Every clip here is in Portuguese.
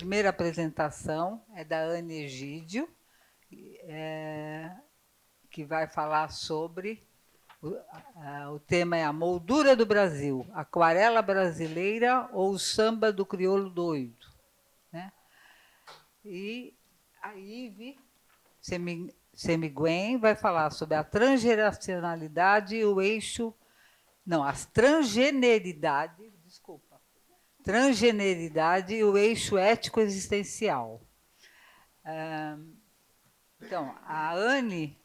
primeira apresentação é da Anne Egídio, que vai falar sobre... O tema é a moldura do Brasil, aquarela brasileira ou o samba do crioulo doido. Né? E a Ive Semiguen vai falar sobre a transgeracionalidade e o eixo... Não, a transgeneridade, desculpa. Transgeneridade e o eixo ético-existencial. Então, a Anne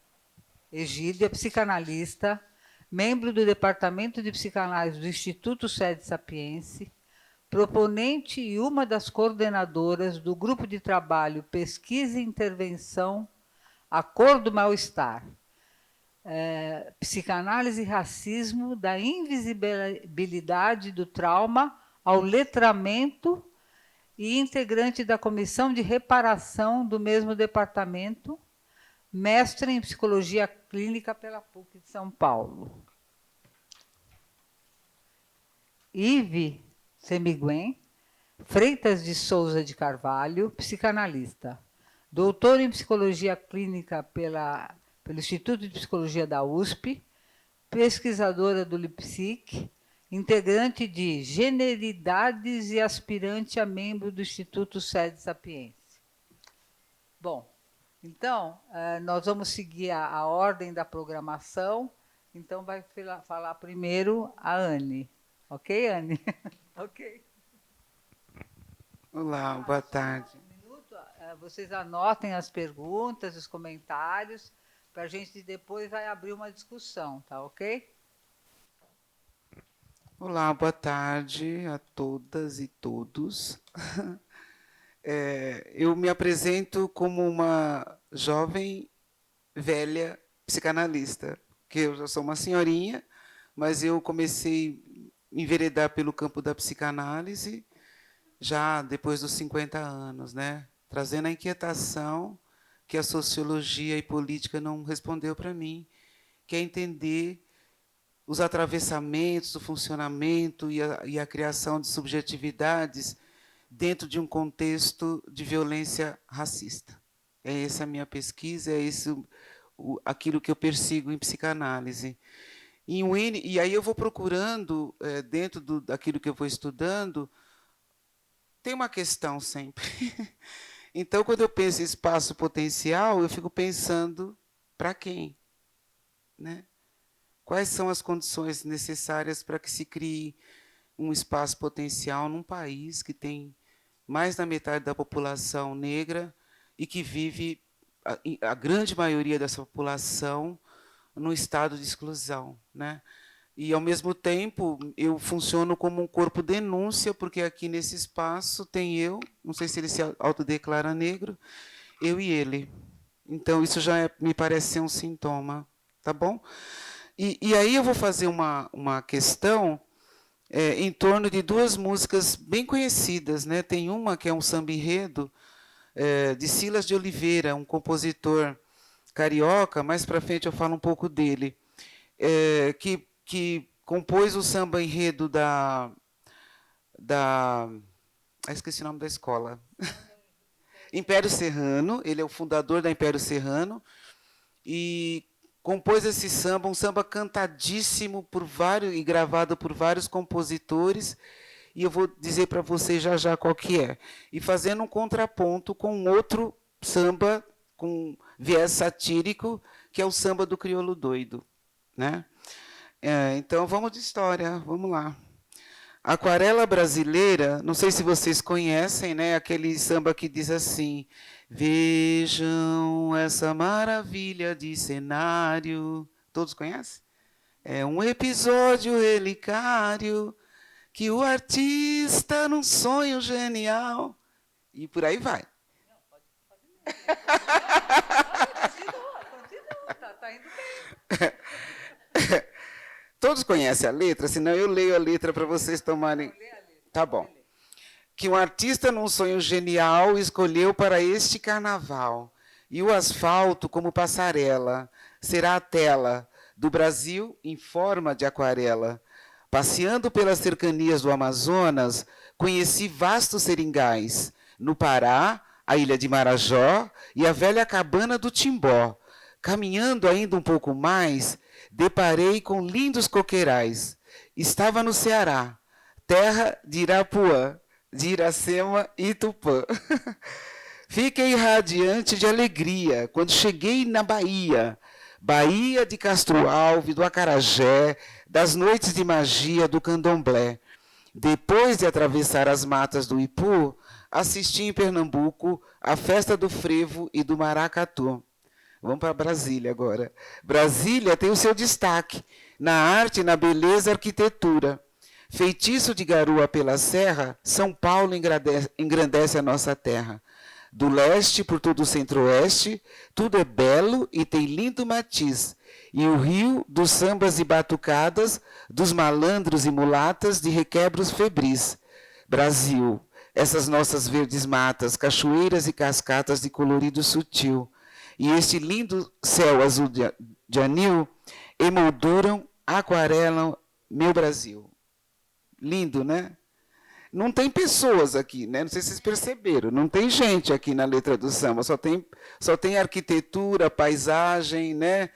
Egídio é psicanalista, membro do Departamento de Psicanálise do Instituto Sede Sapiense, proponente e uma das coordenadoras do Grupo de Trabalho Pesquisa e Intervenção A Cor do Mal-Estar, Psicanálise e Racismo, da invisibilidade do trauma ao letramento, e integrante da Comissão de Reparação do mesmo departamento, mestre em Psicologia Clínica pela PUC de São Paulo. Ive Semiguen Freitas de Souza de Carvalho, psicanalista, doutor em Psicologia Clínica pelo Instituto de Psicologia da USP, pesquisadora do LIPSIC, integrante de Generidades e aspirante a membro do Instituto Sede Sapiense. Bom, então, nós vamos seguir a ordem da programação. Então, vai falar primeiro a Anne. Ok, Anne? Ok. Olá, boa tarde. Um minuto, vocês anotem as perguntas, os comentários, para a gente depois vai abrir uma discussão, tá ok? Olá, boa tarde a todas e todos. Eu me apresento como uma jovem, velha psicanalista, que eu já sou uma senhorinha, mas eu comecei a enveredar pelo campo da psicanálise já depois dos 50 anos, né? Trazendo a inquietação que a sociologia e política não respondeu para mim, que é entender os atravessamentos, o funcionamento e a criação de subjetividades dentro de um contexto de violência racista. É essa a minha pesquisa, é isso, aquilo que eu persigo em psicanálise. E aí eu vou procurando, dentro daquilo que eu vou estudando, tem uma questão sempre. Então, quando eu penso em espaço potencial, eu fico pensando para quem? Né? Quais são as condições necessárias para que se crie um espaço potencial num país que tem mais da metade da população negra e que vive, a grande maioria dessa população, num estado de exclusão, né? E, ao mesmo tempo, eu funciono como um corpo denúncia, porque aqui nesse espaço tem eu, não sei se ele se autodeclara negro, eu e ele. Então, isso já me parece ser um sintoma, tá bom? E aí eu vou fazer uma questão em torno de duas músicas bem conhecidas, né? Tem uma que é um samba-enredo de Silas de Oliveira, um compositor carioca, mais para frente eu falo um pouco dele, que compôs o samba-enredo esqueci o nome da escola. Império Serrano, ele é o fundador da Império Serrano, e compôs esse samba, um samba cantadíssimo por vários e gravado por vários compositores, e eu vou dizer para vocês já qual que é. E fazendo um contraponto com outro samba com viés satírico, que é o samba do crioulo doido, né? Então, vamos de história, vamos lá. Aquarela brasileira, não sei se vocês conhecem, né? Aquele samba que diz assim: vejam essa maravilha de cenário. Todos conhecem? É um episódio relicário que o artista, num sonho genial... E por aí vai. Não, pode continua, tá indo bem. Todos conhecem a letra? Senão eu leio a letra para vocês tomarem... Tá bom. Que um artista, num sonho genial, escolheu para este carnaval. E o asfalto, como passarela, será a tela do Brasil em forma de aquarela. Passeando pelas cercanias do Amazonas, conheci vastos seringais, no Pará, a ilha de Marajó e a velha cabana do Timbó. Caminhando ainda um pouco mais, deparei com lindos coqueirais. Estava no Ceará, terra de Irapuã, de Iracema e Tupã. Fiquei radiante de alegria quando cheguei na Bahia, Bahia de Castro Alves, do Acarajé, das noites de magia do candomblé. Depois de atravessar as matas do Ipu, assisti em Pernambuco a festa do frevo e do maracatu. Vamos para Brasília agora. Brasília tem o seu destaque na arte, na beleza e arquitetura. Feitiço de garoa pela serra, São Paulo engrandece a nossa terra. Do leste por todo o centro-oeste, tudo é belo e tem lindo matiz. E o rio dos sambas e batucadas, dos malandros e mulatas, de requebros febris. Brasil, essas nossas verdes matas, cachoeiras e cascatas de colorido sutil. E este lindo céu azul de anil emolduram, aquarelam meu Brasil. Lindo, né? Não tem pessoas aqui, né? Não sei se vocês perceberam, não tem gente aqui na letra do samba, só tem arquitetura, paisagem, né?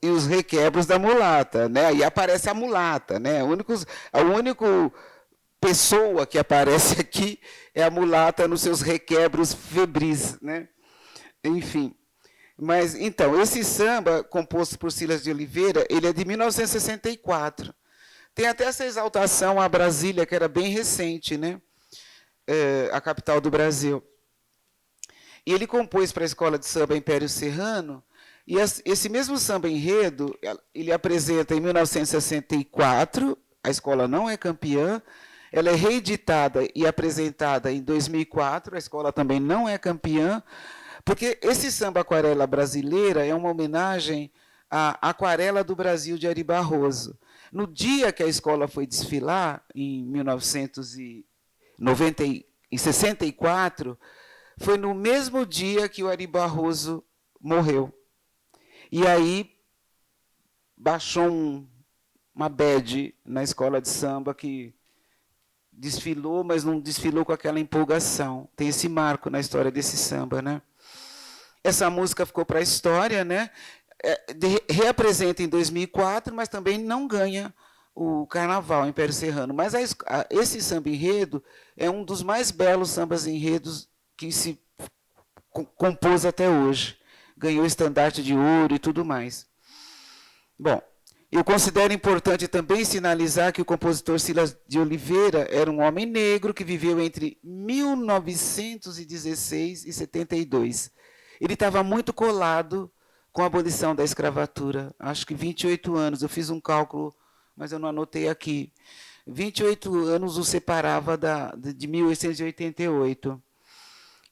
E os requebros da mulata, né? Aí aparece a mulata, né? A única pessoa que aparece aqui é a mulata nos seus requebros febris, né? Enfim. Mas, então, esse samba, composto por Silas de Oliveira, ele é de 1964. Tem até essa exaltação a Brasília, que era bem recente, né? A capital do Brasil. E ele compôs para a escola de samba Império Serrano, e esse mesmo samba enredo, ele apresenta em 1964, a escola não é campeã, ela é reeditada e apresentada em 2004, a escola também não é campeã, porque esse samba Aquarela Brasileira é uma homenagem à Aquarela do Brasil de Ari Barroso. No dia que a escola foi desfilar, em 1964, foi no mesmo dia que o Ari Barroso morreu. E aí baixou uma bad na escola de samba que desfilou, mas não desfilou com aquela empolgação. Tem esse marco na história desse samba, né? Essa música ficou para a história, né? Reapresenta em 2004, mas também não ganha o Carnaval Império Serrano. Mas esse samba enredo é um dos mais belos sambas enredos que se compôs até hoje. Ganhou estandarte de ouro e tudo mais. Bom, eu considero importante também sinalizar que o compositor Silas de Oliveira era um homem negro que viveu entre 1916 e 72. Ele estava muito colado com a abolição da escravatura. Acho que 28 anos, eu fiz um cálculo, mas eu não anotei aqui. 28 anos o separava de 1888.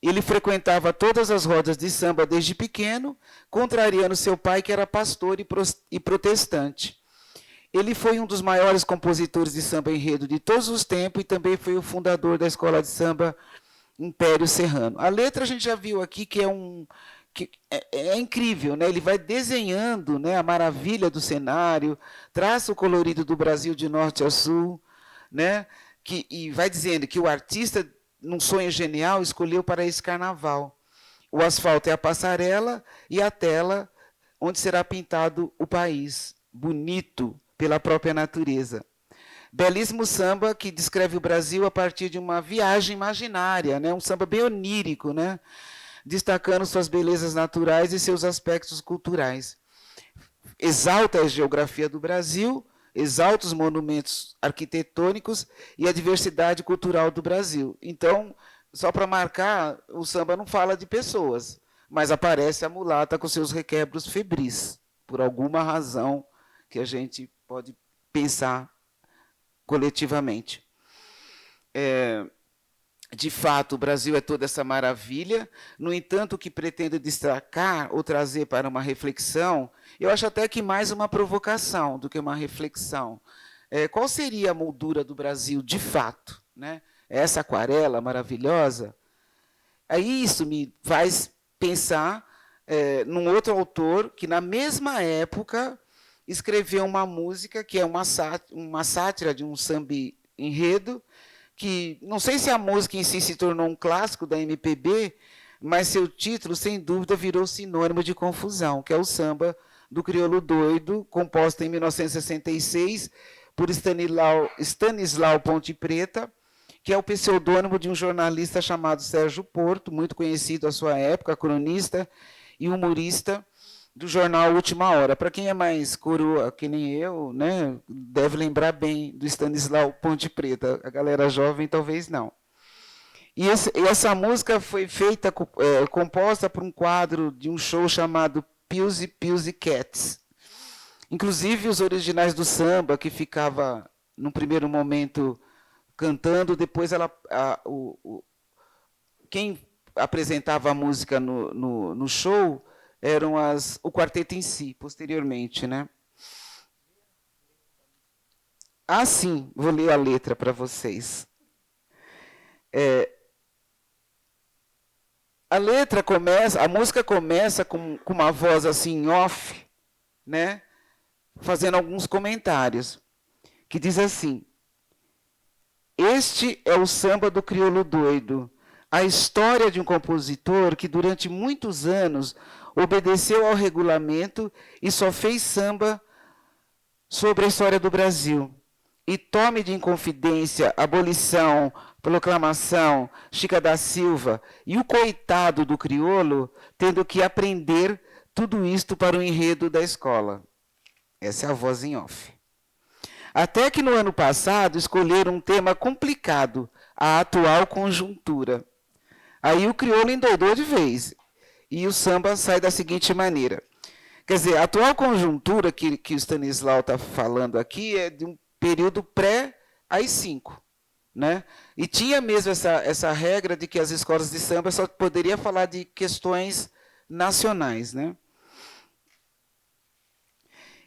Ele frequentava todas as rodas de samba desde pequeno, contrariando seu pai, que era pastor e protestante. Ele foi um dos maiores compositores de samba enredo de todos os tempos e também foi o fundador da escola de samba Império Serrano. A letra a gente já viu aqui que é incrível, né? Ele vai desenhando, né, a maravilha do cenário, traça o colorido do Brasil de norte a sul, né? E vai dizendo que o artista, num sonho genial, escolheu para esse carnaval. O asfalto é a passarela e a tela onde será pintado o país, bonito pela própria natureza. Belíssimo samba que descreve o Brasil a partir de uma viagem imaginária, né? Um samba bem onírico, né? Destacando suas belezas naturais e seus aspectos culturais. Exalta a geografia do Brasil, exalta os monumentos arquitetônicos e a diversidade cultural do Brasil. Então, só para marcar, o samba não fala de pessoas, mas aparece a mulata com seus requebros febris, por alguma razão que a gente pode pensar coletivamente. De fato, o Brasil é toda essa maravilha. No entanto, o que pretendo destacar ou trazer para uma reflexão, eu acho até que mais uma provocação do que uma reflexão. Qual seria a moldura do Brasil de fato, né? Essa aquarela maravilhosa? Aí isso me faz pensar num outro autor que, na mesma época, escreveu uma música que é uma sátira de um samba enredo, que não sei se a música em si se tornou um clássico da MPB, mas seu título, sem dúvida, virou sinônimo de confusão, que é o Samba do Crioulo Doido, composto em 1966 por Stanislau Ponte Preta, que é o pseudônimo de um jornalista chamado Sérgio Porto, muito conhecido à sua época, cronista e humorista do jornal Última Hora. Para quem é mais coroa, que nem eu, né, deve lembrar bem do Stanislau Ponte Preta. A galera jovem talvez não. E essa música foi feita, composta por um quadro de um show chamado Pusey Cats. Inclusive, os originais do samba, que ficava, num primeiro momento, cantando, depois quem apresentava a música no show eram o quarteto em si, posteriormente. Né? Ah, sim, vou ler a letra para vocês. A música começa com uma voz assim, off, né? Fazendo alguns comentários, que diz assim: este é o samba do crioulo doido, a história de um compositor que durante muitos anos obedeceu ao regulamento e só fez samba sobre a história do Brasil. E tome de inconfidência, abolição, proclamação, Chica da Silva e o coitado do crioulo tendo que aprender tudo isto para o enredo da escola. Essa é a voz em off. Até que no ano passado escolheram um tema complicado, a atual conjuntura. Aí o crioulo endoidou de vez. E o samba sai da seguinte maneira. Quer dizer, a atual conjuntura que o Stanislau está falando aqui é de um período pré-AI-5. Né? E tinha mesmo essa regra de que as escolas de samba só poderiam falar de questões nacionais. Né?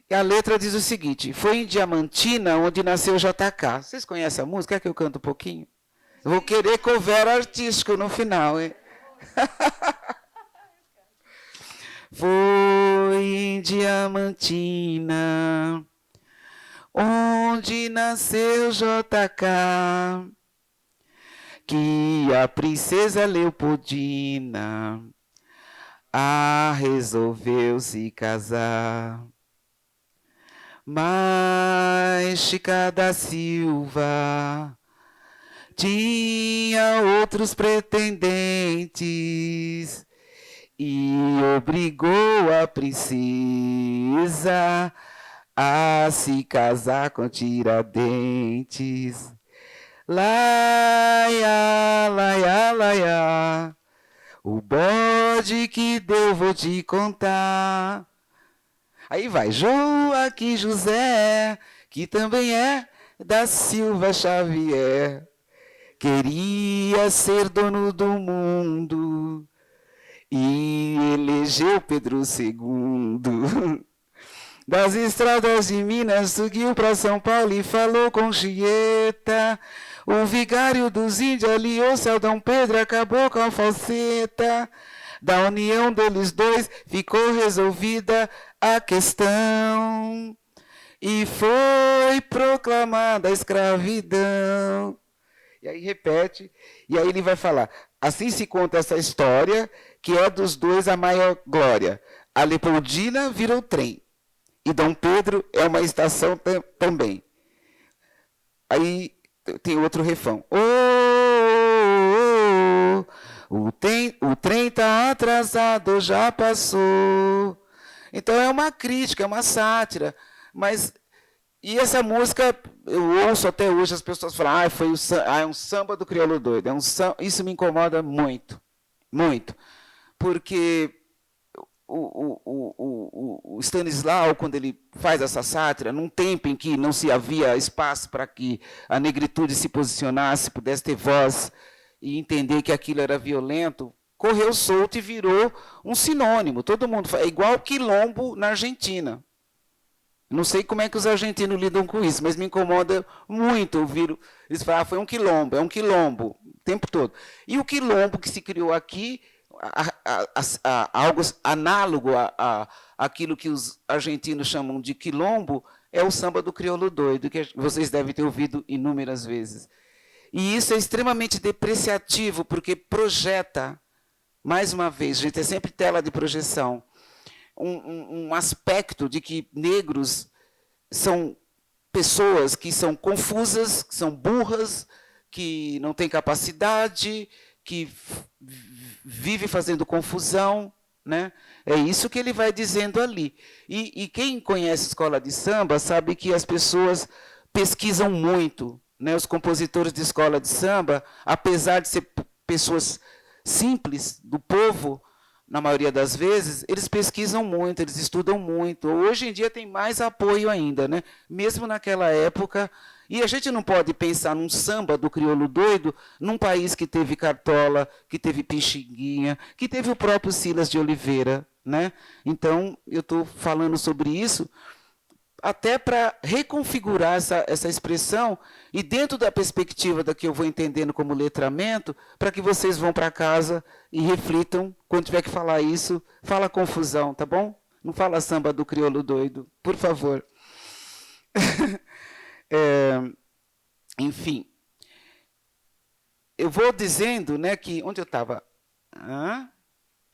E a letra diz o seguinte: foi em Diamantina onde nasceu o JK. Vocês conhecem a música? Quer que eu canto um pouquinho? Eu vou querer cover artístico no final. Hein? Foi em Diamantina onde nasceu JK, que a princesa Leopoldina resolveu se casar. Mas Chica da Silva tinha outros pretendentes e obrigou a princesa a se casar com Tiradentes. Laia, laia, laia, o bode que deu vou te contar. Aí vai, Joaquim José, que também é da Silva Xavier, queria ser dono do mundo e elegeu Pedro II. Das estradas de Minas seguiu para São Paulo e falou com Chieta. O vigário dos índios aliou-se ao Dom Pedro, acabou com a falseta. Da união deles dois ficou resolvida a questão e foi proclamada a escravidão. E aí repete, e aí ele vai falar: assim se conta essa história, que é dos dois a maior glória. A Leopoldina virou trem, e Dom Pedro é uma estação também. Aí tem outro refrão. O trem está atrasado, já passou. Então é uma crítica, é uma sátira. E essa música, eu ouço até hoje as pessoas falam, é um samba do crioulo doido. Isso me incomoda muito, muito. Porque o Stanislau, quando ele faz essa sátira, num tempo em que não se havia espaço para que a negritude se posicionasse, pudesse ter voz e entender que aquilo era violento, correu solto e virou um sinônimo. Todo mundo fala, é igual quilombo na Argentina. Não sei como é que os argentinos lidam com isso, mas me incomoda muito ouvir eles falar, foi um quilombo, é um quilombo, o tempo todo. E o quilombo que se criou aqui, algo análogo àquilo que os argentinos chamam de quilombo, é o samba do crioulo doido, que vocês devem ter ouvido inúmeras vezes. E isso é extremamente depreciativo, porque projeta, mais uma vez, gente, é sempre tela de projeção, um aspecto de que negros são pessoas que são confusas, que são burras, que não têm capacidade, que vive fazendo confusão, né? É isso que ele vai dizendo ali. E quem conhece escola de samba sabe que as pessoas pesquisam muito, né? Os compositores de escola de samba, apesar de ser pessoas simples, do povo, na maioria das vezes, eles pesquisam muito, eles estudam muito. Hoje em dia tem mais apoio ainda, né? Mesmo naquela época. E a gente não pode pensar num samba do crioulo doido num país que teve Cartola, que teve Pixinguinha, que teve o próprio Silas de Oliveira, né? Então, eu estou falando sobre isso até para reconfigurar essa expressão e dentro da perspectiva da que eu vou entendendo como letramento, para que vocês vão para casa e reflitam, quando tiver que falar isso, fala confusão, tá bom? Não fala samba do crioulo doido, por favor. Enfim, eu vou dizendo, né, que onde eu estava?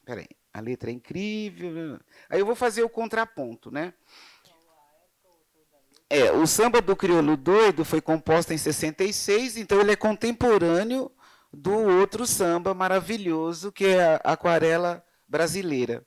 Peraí, a letra é incrível. Aí eu vou fazer o contraponto, né? O samba do crioulo doido foi composto em 66, então ele é contemporâneo do outro samba maravilhoso, que é a Aquarela Brasileira.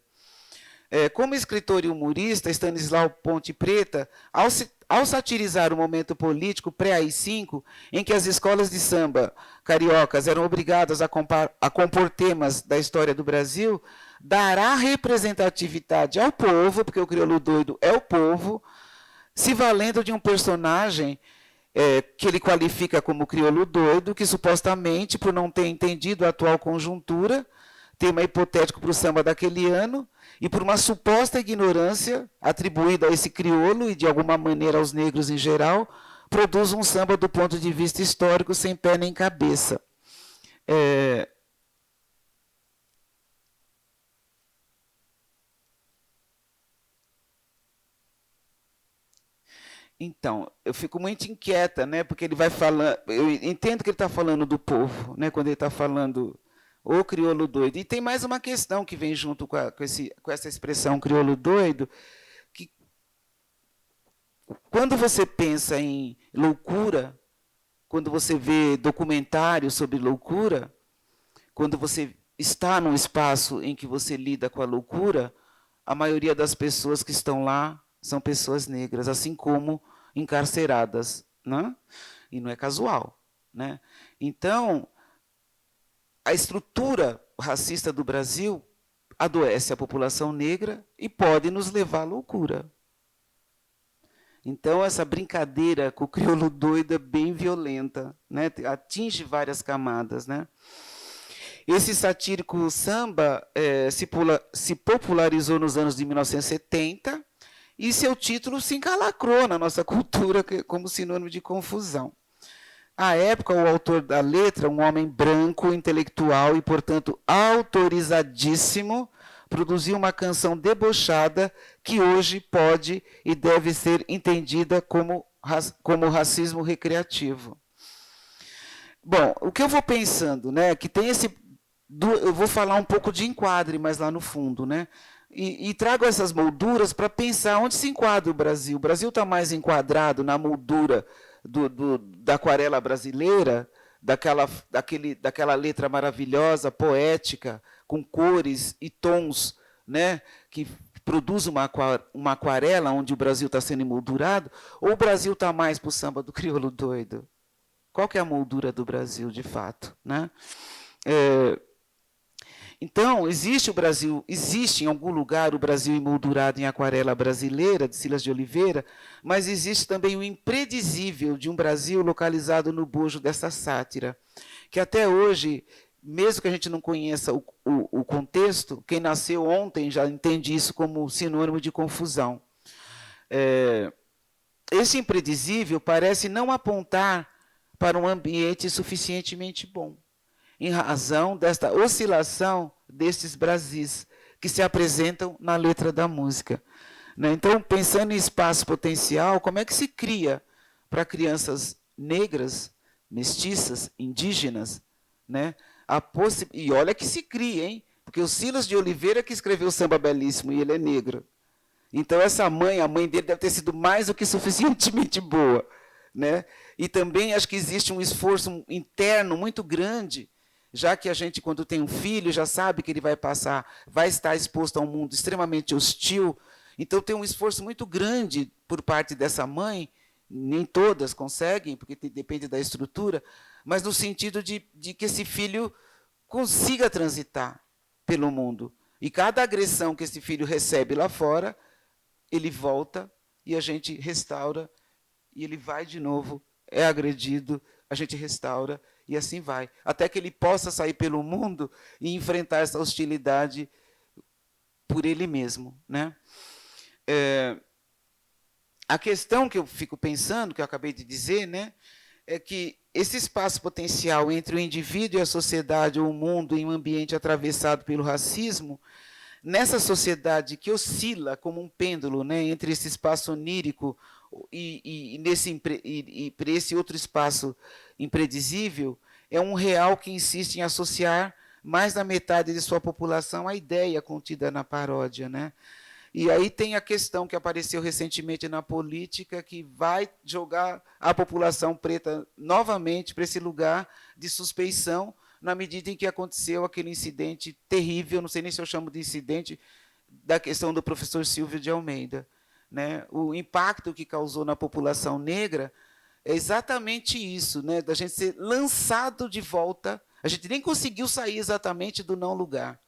Como escritor e humorista, Stanislau Ponte Preta, ao satirizar o momento político pré-AI-5, em que as escolas de samba cariocas eram obrigadas a compor temas da história do Brasil, dará representatividade ao povo, porque o crioulo doido é o povo, se valendo de um personagem que ele qualifica como crioulo doido, que supostamente, por não ter entendido a atual conjuntura, tema hipotético para o samba daquele ano, e por uma suposta ignorância atribuída a esse crioulo e, de alguma maneira, aos negros em geral, produz um samba do ponto de vista histórico sem pé nem cabeça. Então, eu fico muito inquieta, né, porque ele vai falando, eu entendo que ele está falando do povo, né, quando ele está falando o crioulo doido. E tem mais uma questão que vem junto com essa expressão crioulo doido, que quando você pensa em loucura, quando você vê documentários sobre loucura, quando você está num espaço em que você lida com a loucura, a maioria das pessoas que estão lá são pessoas negras, assim como encarceradas, né? E não é casual, né? Então, a estrutura racista do Brasil adoece a população negra e pode nos levar à loucura. Então, essa brincadeira com o crioulo doido é bem violenta, né? Atinge várias camadas, né? Esse satírico samba se popularizou nos anos de 1970 e seu título se encalacrou na nossa cultura como sinônimo de confusão. À época, o autor da letra, um homem branco, intelectual e, portanto, autorizadíssimo, produziu uma canção debochada que hoje pode e deve ser entendida como racismo recreativo. Bom, o que eu vou pensando, né, que tem eu vou falar um pouco de enquadre mais lá no fundo, né? E trago essas molduras para pensar onde se enquadra o Brasil. O Brasil está mais enquadrado na moldura da aquarela brasileira, daquela letra maravilhosa, poética, com cores e tons, né, que produz uma aquarela onde o Brasil está sendo emoldurado, ou o Brasil está mais para o samba do crioulo doido? Qual que é a moldura do Brasil, de fato, né? Então, existe em algum lugar o Brasil emoldurado em aquarela brasileira, de Silas de Oliveira, mas existe também o impredizível de um Brasil localizado no bojo dessa sátira, que até hoje, mesmo que a gente não conheça o contexto, quem nasceu ontem já entende isso como sinônimo de confusão. Esse impredizível parece não apontar para um ambiente suficientemente bom, em razão desta oscilação destes Brasis que se apresentam na letra da música. Então, pensando em espaço potencial, como é que se cria para crianças negras, mestiças, indígenas, né? E olha que se cria, hein? Porque o Silas de Oliveira que escreveu o Samba Belíssimo, e ele é negro. Então, essa mãe, a mãe dele deve ter sido mais do que suficientemente boa, né? E também acho que existe um esforço interno muito grande, já que a gente, quando tem um filho, já sabe que ele vai estar exposto a um mundo extremamente hostil. Então, tem um esforço muito grande por parte dessa mãe, nem todas conseguem, porque depende da estrutura, mas no sentido de que esse filho consiga transitar pelo mundo. E cada agressão que esse filho recebe lá fora, ele volta e a gente restaura, e ele vai de novo, é agredido, a gente restaura, e assim vai. Até que ele possa sair pelo mundo e enfrentar essa hostilidade por ele mesmo, né? A questão que eu fico pensando, que eu acabei de dizer, né, é que esse espaço potencial entre o indivíduo e a sociedade, ou o mundo, em um ambiente atravessado pelo racismo, nessa sociedade que oscila como um pêndulo, né, entre esse espaço onírico e para esse outro espaço impredizível, é um real que insiste em associar mais da metade de sua população à ideia contida na paródia, né? E aí tem a questão que apareceu recentemente na política, que vai jogar a população preta novamente para esse lugar de suspeição, na medida em que aconteceu aquele incidente terrível, não sei nem se eu chamo de incidente, da questão do professor Silvio de Almeida, né? O impacto que causou na população negra é exatamente isso, né? Da gente ser lançado de volta, a gente nem conseguiu sair exatamente do não lugar.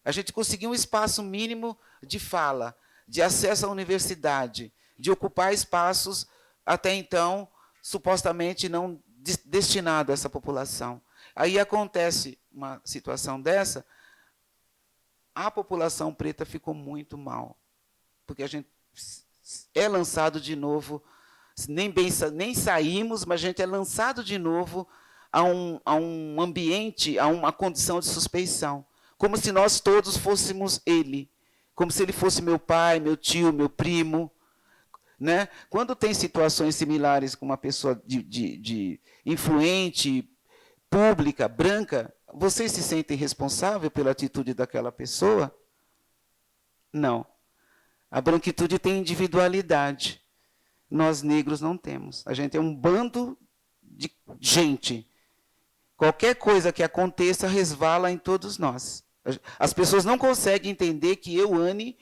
A gente conseguiu um espaço mínimo de fala, de acesso à universidade, de ocupar espaços até então supostamente não destinados a essa população. Aí acontece uma situação dessa, a população preta ficou muito porque a gente é lançado de novo, nem saímos, mas a gente é lançado de novo a um ambiente, a uma condição de suspeição, como se nós todos fôssemos ele, como se ele fosse meu pai, meu tio, meu primo, né? Quando tem situações similares com uma pessoa de influente, pública, branca, vocês se sentem responsáveis pela atitude daquela pessoa? Não. A branquitude tem individualidade. Nós, negros, não temos. A gente é um bando de gente. Qualquer coisa que aconteça resvala em todos nós. As pessoas não conseguem entender que eu, Anne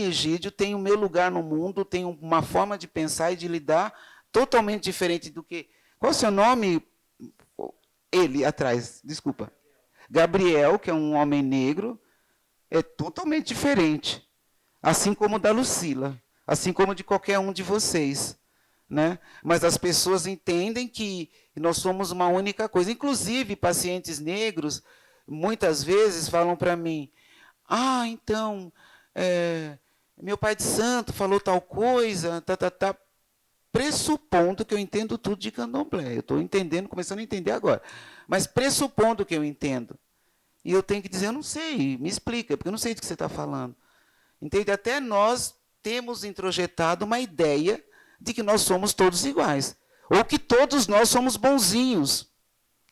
Egídio, tenho o meu lugar no mundo, tenho uma forma de pensar e de lidar totalmente diferente do que... Qual é o seu nome? Ele, atrás, desculpa. Gabriel, que é um homem negro, é totalmente diferente. Assim como o da Lucila, assim como de qualquer um de vocês, né? Mas as pessoas entendem que nós somos uma única coisa. Inclusive, pacientes negros, muitas vezes falam para mim, então, meu pai de santo falou tal coisa, pressupondo que eu entendo tudo de candomblé. Eu estou entendendo, começando a entender agora. Mas pressupondo que eu entendo. E eu tenho que dizer, eu não sei, me explica, porque eu não sei do que você está falando. Entende? Até nós temos introjetado uma ideia de que nós somos todos iguais. Ou que todos nós somos bonzinhos.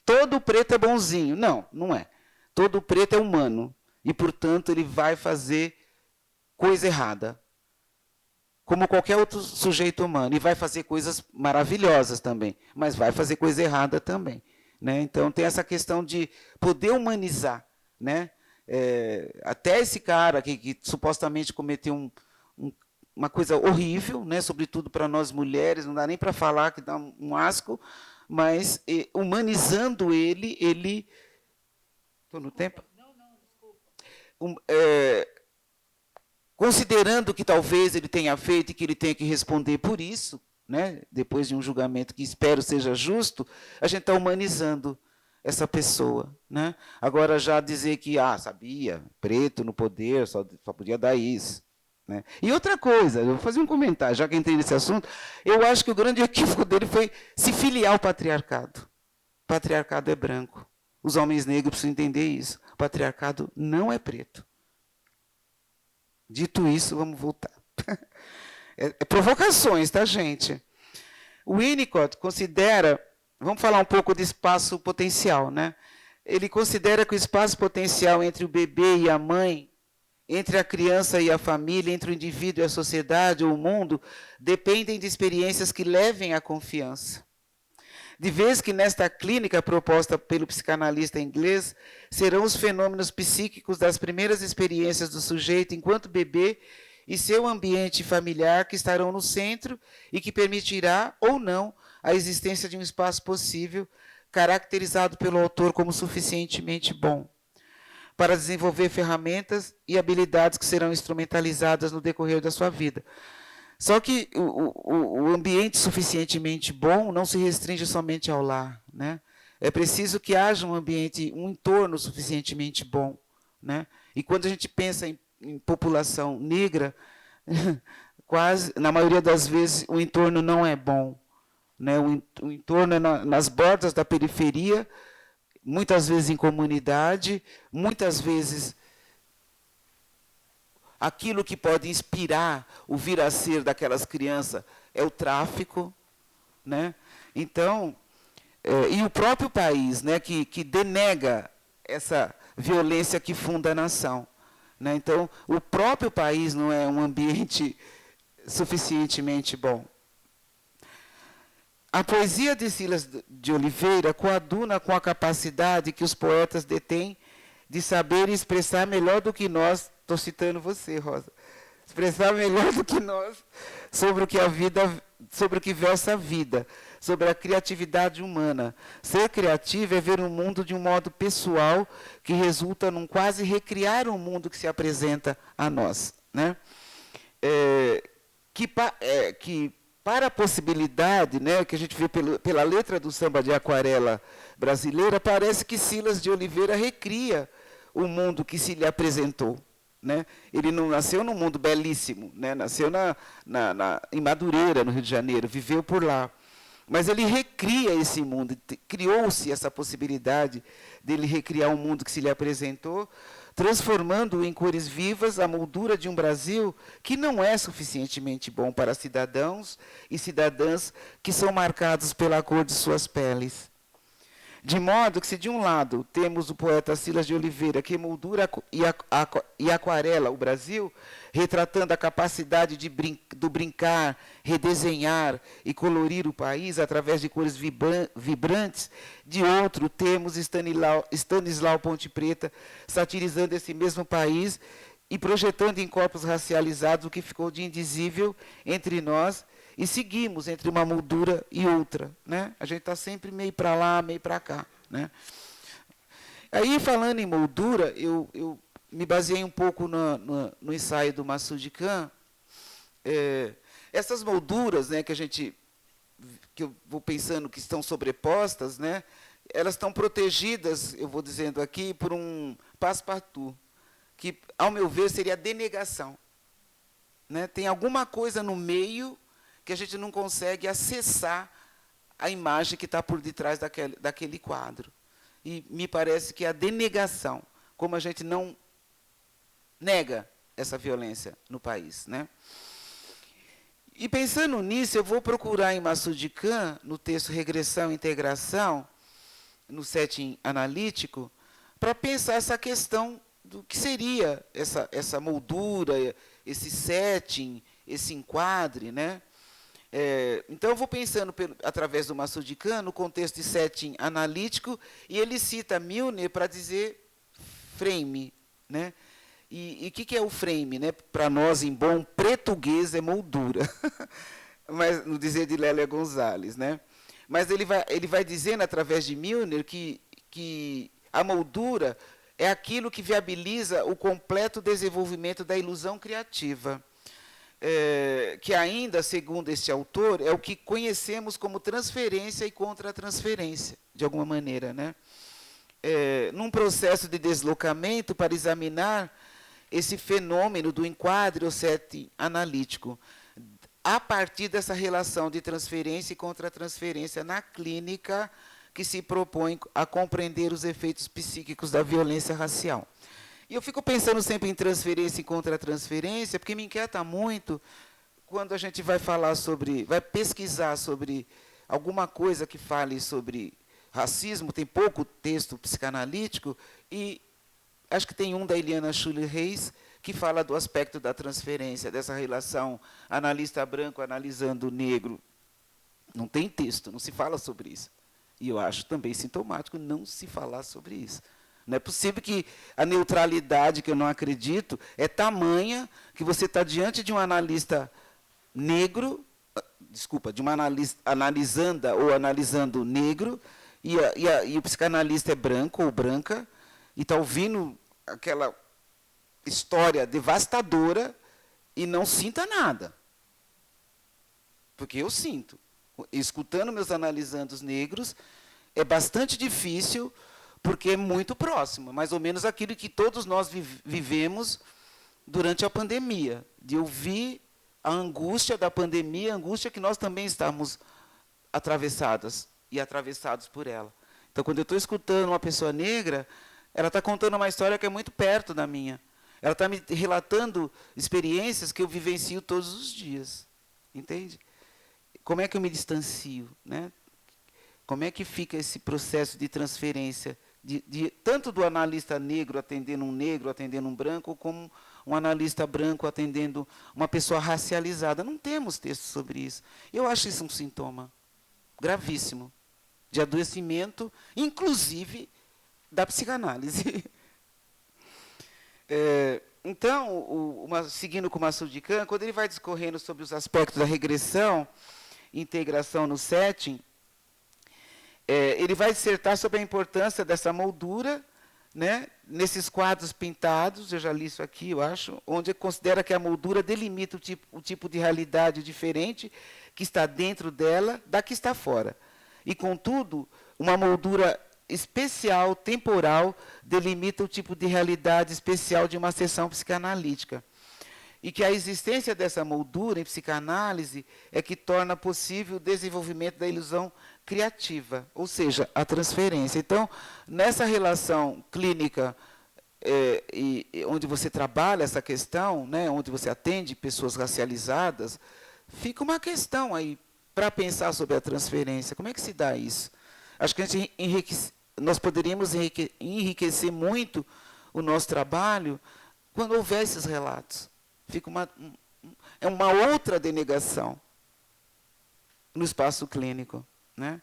Todo preto é bonzinho. Não, não é. Todo preto é humano. E, portanto, ele vai fazer coisa errada. Como qualquer outro sujeito humano. E vai fazer coisas maravilhosas também. Mas vai fazer coisa errada também. Né? Então, tem essa questão de poder humanizar. Né? Até esse cara que supostamente cometeu uma coisa horrível, né? Sobretudo para nós mulheres, não dá nem para falar, que dá um asco, mas humanizando ele... Estou no tempo? Não, desculpa. Considerando que talvez ele tenha feito e que ele tenha que responder por isso, né? Depois de um julgamento que espero seja justo, a gente está humanizando essa pessoa. Né? Agora, já dizer que, sabia, preto no poder, só podia dar isso. Né? E outra coisa, eu vou fazer um comentário, já que entrei nesse assunto, eu acho que o grande equívoco dele foi se filiar ao patriarcado. O patriarcado é branco. Os homens negros precisam entender isso. O patriarcado não é preto. Dito isso, vamos voltar. Provocações, tá, gente? O Winnicott considera vamos falar um pouco de espaço potencial, né? Ele considera que o espaço potencial entre o bebê e a mãe, entre a criança e a família, entre o indivíduo e a sociedade ou o mundo, dependem de experiências que levem à confiança. De vez que nesta clínica proposta pelo psicanalista inglês, serão os fenômenos psíquicos das primeiras experiências do sujeito enquanto bebê e seu ambiente familiar que estarão no centro e que permitirá ou não a existência de um espaço possível, caracterizado pelo autor como suficientemente bom, para desenvolver ferramentas e habilidades que serão instrumentalizadas no decorrer da sua vida. Só que o ambiente suficientemente bom não se restringe somente ao lar, né? É preciso que haja um ambiente, um entorno suficientemente bom, né? E quando a gente pensa em população negra, quase, na maioria das vezes, o entorno não é bom, né? O entorno é nas bordas da periferia, muitas vezes em comunidade, muitas vezes aquilo que pode inspirar o vir a ser daquelas crianças é o tráfico, né? Então, e o próprio país, né, que denega essa violência que funda a nação, né? Então, o próprio país não é um ambiente suficientemente bom. A poesia de Silas de Oliveira coaduna com a capacidade que os poetas detêm de saber expressar melhor do que nós. Estou citando você, Rosa. Expressar melhor do que nós sobre o que a vida, sobre o que versa a vida, sobre a criatividade humana. Ser criativo é ver o mundo de um modo pessoal que resulta num quase recriar o mundo que se apresenta a nós, né? Que para a possibilidade, né, que a gente vê pela letra do samba de aquarela brasileira, parece que Silas de Oliveira recria o mundo que se lhe apresentou, né? Ele não nasceu num mundo belíssimo, né? Nasceu em Madureira, no Rio de Janeiro, viveu por lá. Mas ele recria esse mundo, criou-se essa possibilidade dele recriar um mundo que se lhe apresentou, transformando em cores vivas a moldura de um Brasil que não é suficientemente bom para cidadãos e cidadãs que são marcados pela cor de suas peles. De modo que, se de um lado temos o poeta Silas de Oliveira, que moldura e aquarela o Brasil, retratando a capacidade do brincar, redesenhar e colorir o país através de cores vibrantes, de outro temos Stanislau Ponte Preta, satirizando esse mesmo país e projetando em corpos racializados o que ficou de indizível entre nós, e seguimos entre uma moldura e outra, né? A gente está sempre meio para lá, meio para cá, né? Aí, falando em moldura, eu me baseei um pouco no ensaio do Massoud Khan. Essas molduras, né, que eu vou pensando que estão sobrepostas, né, elas estão protegidas, eu vou dizendo aqui, por um passe-partout, que, ao meu ver, seria a denegação, né? Tem alguma coisa no meio que a gente não consegue acessar a imagem que está por detrás daquele quadro. E me parece que é a denegação, como a gente não nega essa violência no país, né? E pensando nisso, eu vou procurar em Massoud Khan, no texto Regressão e Integração, no setting analítico, para pensar essa questão do que seria essa moldura, esse setting, esse enquadre, né? Então, eu vou pensando através do Massoud Khan, no contexto de setting analítico, e ele cita Milner para dizer frame, né? E o que é o frame, né? Para nós, em bom português, é moldura, mas no dizer de Lélia Gonzalez, né? Mas ele vai dizendo, através de Milner, que a moldura é aquilo que viabiliza o completo desenvolvimento da ilusão criativa. Que ainda, segundo este autor, é o que conhecemos como transferência e contra-transferência, de alguma maneira, né? Num processo de deslocamento para examinar esse fenômeno do enquadre ou setting analítico, a partir dessa relação de transferência e contra-transferência na clínica que se propõe a compreender os efeitos psíquicos da violência racial. E eu fico pensando sempre em transferência e contra-transferência, porque me inquieta muito quando a gente vai pesquisar sobre alguma coisa que fale sobre racismo, tem pouco texto psicanalítico, e acho que tem um da Eliana Schuller-Reis, que fala do aspecto da transferência, dessa relação analista branco analisando negro. Não tem texto, não se fala sobre isso. E eu acho também sintomático não se falar sobre isso. Não é possível que a neutralidade, que eu não acredito, é tamanha que você está diante de um analista negro, desculpa, de uma analista analisanda ou analisando negro, e o psicanalista é branco ou branca, e está ouvindo aquela história devastadora e não sinta nada. Porque eu sinto. Escutando meus analisandos negros, é bastante difícil, porque é muito próximo, mais ou menos aquilo que todos nós vivemos durante a pandemia, de ouvir a angústia da pandemia, a angústia que nós também estamos atravessadas e atravessados por ela. Então, quando eu estou escutando uma pessoa negra, ela está contando uma história que é muito perto da minha. Ela está me relatando experiências que eu vivencio todos os dias. Entende? Como é que eu me distancio, né? Como é que fica esse processo de transferência, tanto do analista negro atendendo um branco, como um analista branco atendendo uma pessoa racializada? Não temos texto sobre isso. Eu acho isso um sintoma gravíssimo de adoecimento, inclusive da psicanálise. Então, seguindo com o Massoud Khan, quando ele vai discorrendo sobre os aspectos da regressão e integração no setting, ele vai dissertar sobre a importância dessa moldura, né, nesses quadros pintados, eu já li isso aqui, eu acho, onde ele considera que a moldura delimita o tipo de realidade diferente que está dentro dela da que está fora. E, contudo, uma moldura especial, temporal, delimita o tipo de realidade especial de uma sessão psicanalítica. E que a existência dessa moldura em psicanálise é que torna possível o desenvolvimento da ilusão criativa, ou seja, a transferência. Então, nessa relação clínica, onde você trabalha essa questão, né, onde você atende pessoas racializadas, fica uma questão aí para pensar sobre a transferência. Como é que se dá isso? Acho que nós poderíamos enriquecer muito o nosso trabalho quando houver esses relatos. Fica uma outra denegação no espaço clínico, né?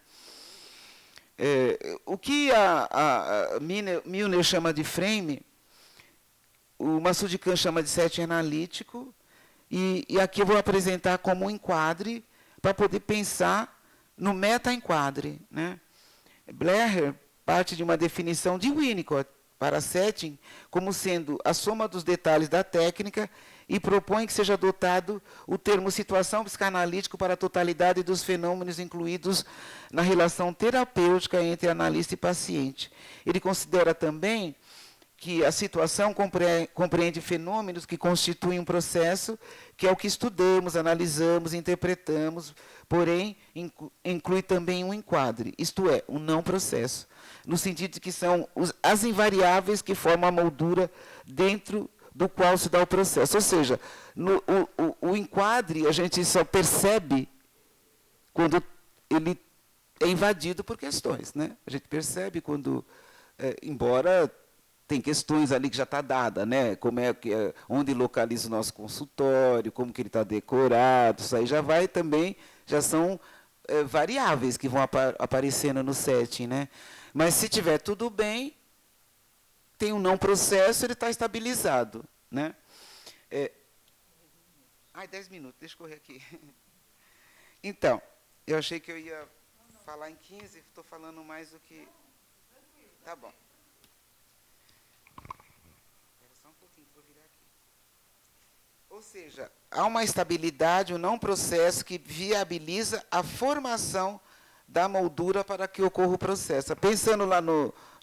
O que a Milner chama de frame, o Massoud Khan chama de setting analítico, e aqui eu vou apresentar como um enquadre para poder pensar no meta-enquadre, né? Blair parte de uma definição de Winnicott para setting como sendo a soma dos detalhes da técnica e propõe que seja adotado o termo situação psicanalítico para a totalidade dos fenômenos incluídos na relação terapêutica entre analista e paciente. Ele considera também que a situação compreende fenômenos que constituem um processo, que é o que estudamos, analisamos, interpretamos, porém, inclui também um enquadre, isto é, um não processo, no sentido de que são as invariáveis que formam a moldura dentro do qual se dá o processo. Ou seja, o enquadre a gente só percebe quando ele é invadido por questões, né? A gente percebe quando, embora tem questões ali que já está dada, né? Como onde localiza o nosso consultório, como que ele está decorado, isso aí já vai também, já são variáveis que vão aparecendo no setting, né? Mas se tiver tudo bem, tem um não processo, ele está estabilizado, né? 10 minutos, deixa eu correr aqui. Então, eu achei que eu ia falar em 15, estou falando mais do que... Tá bom. Ou seja, há uma estabilidade, um não processo que viabiliza a formação da moldura para que ocorra o processo. Pensando lá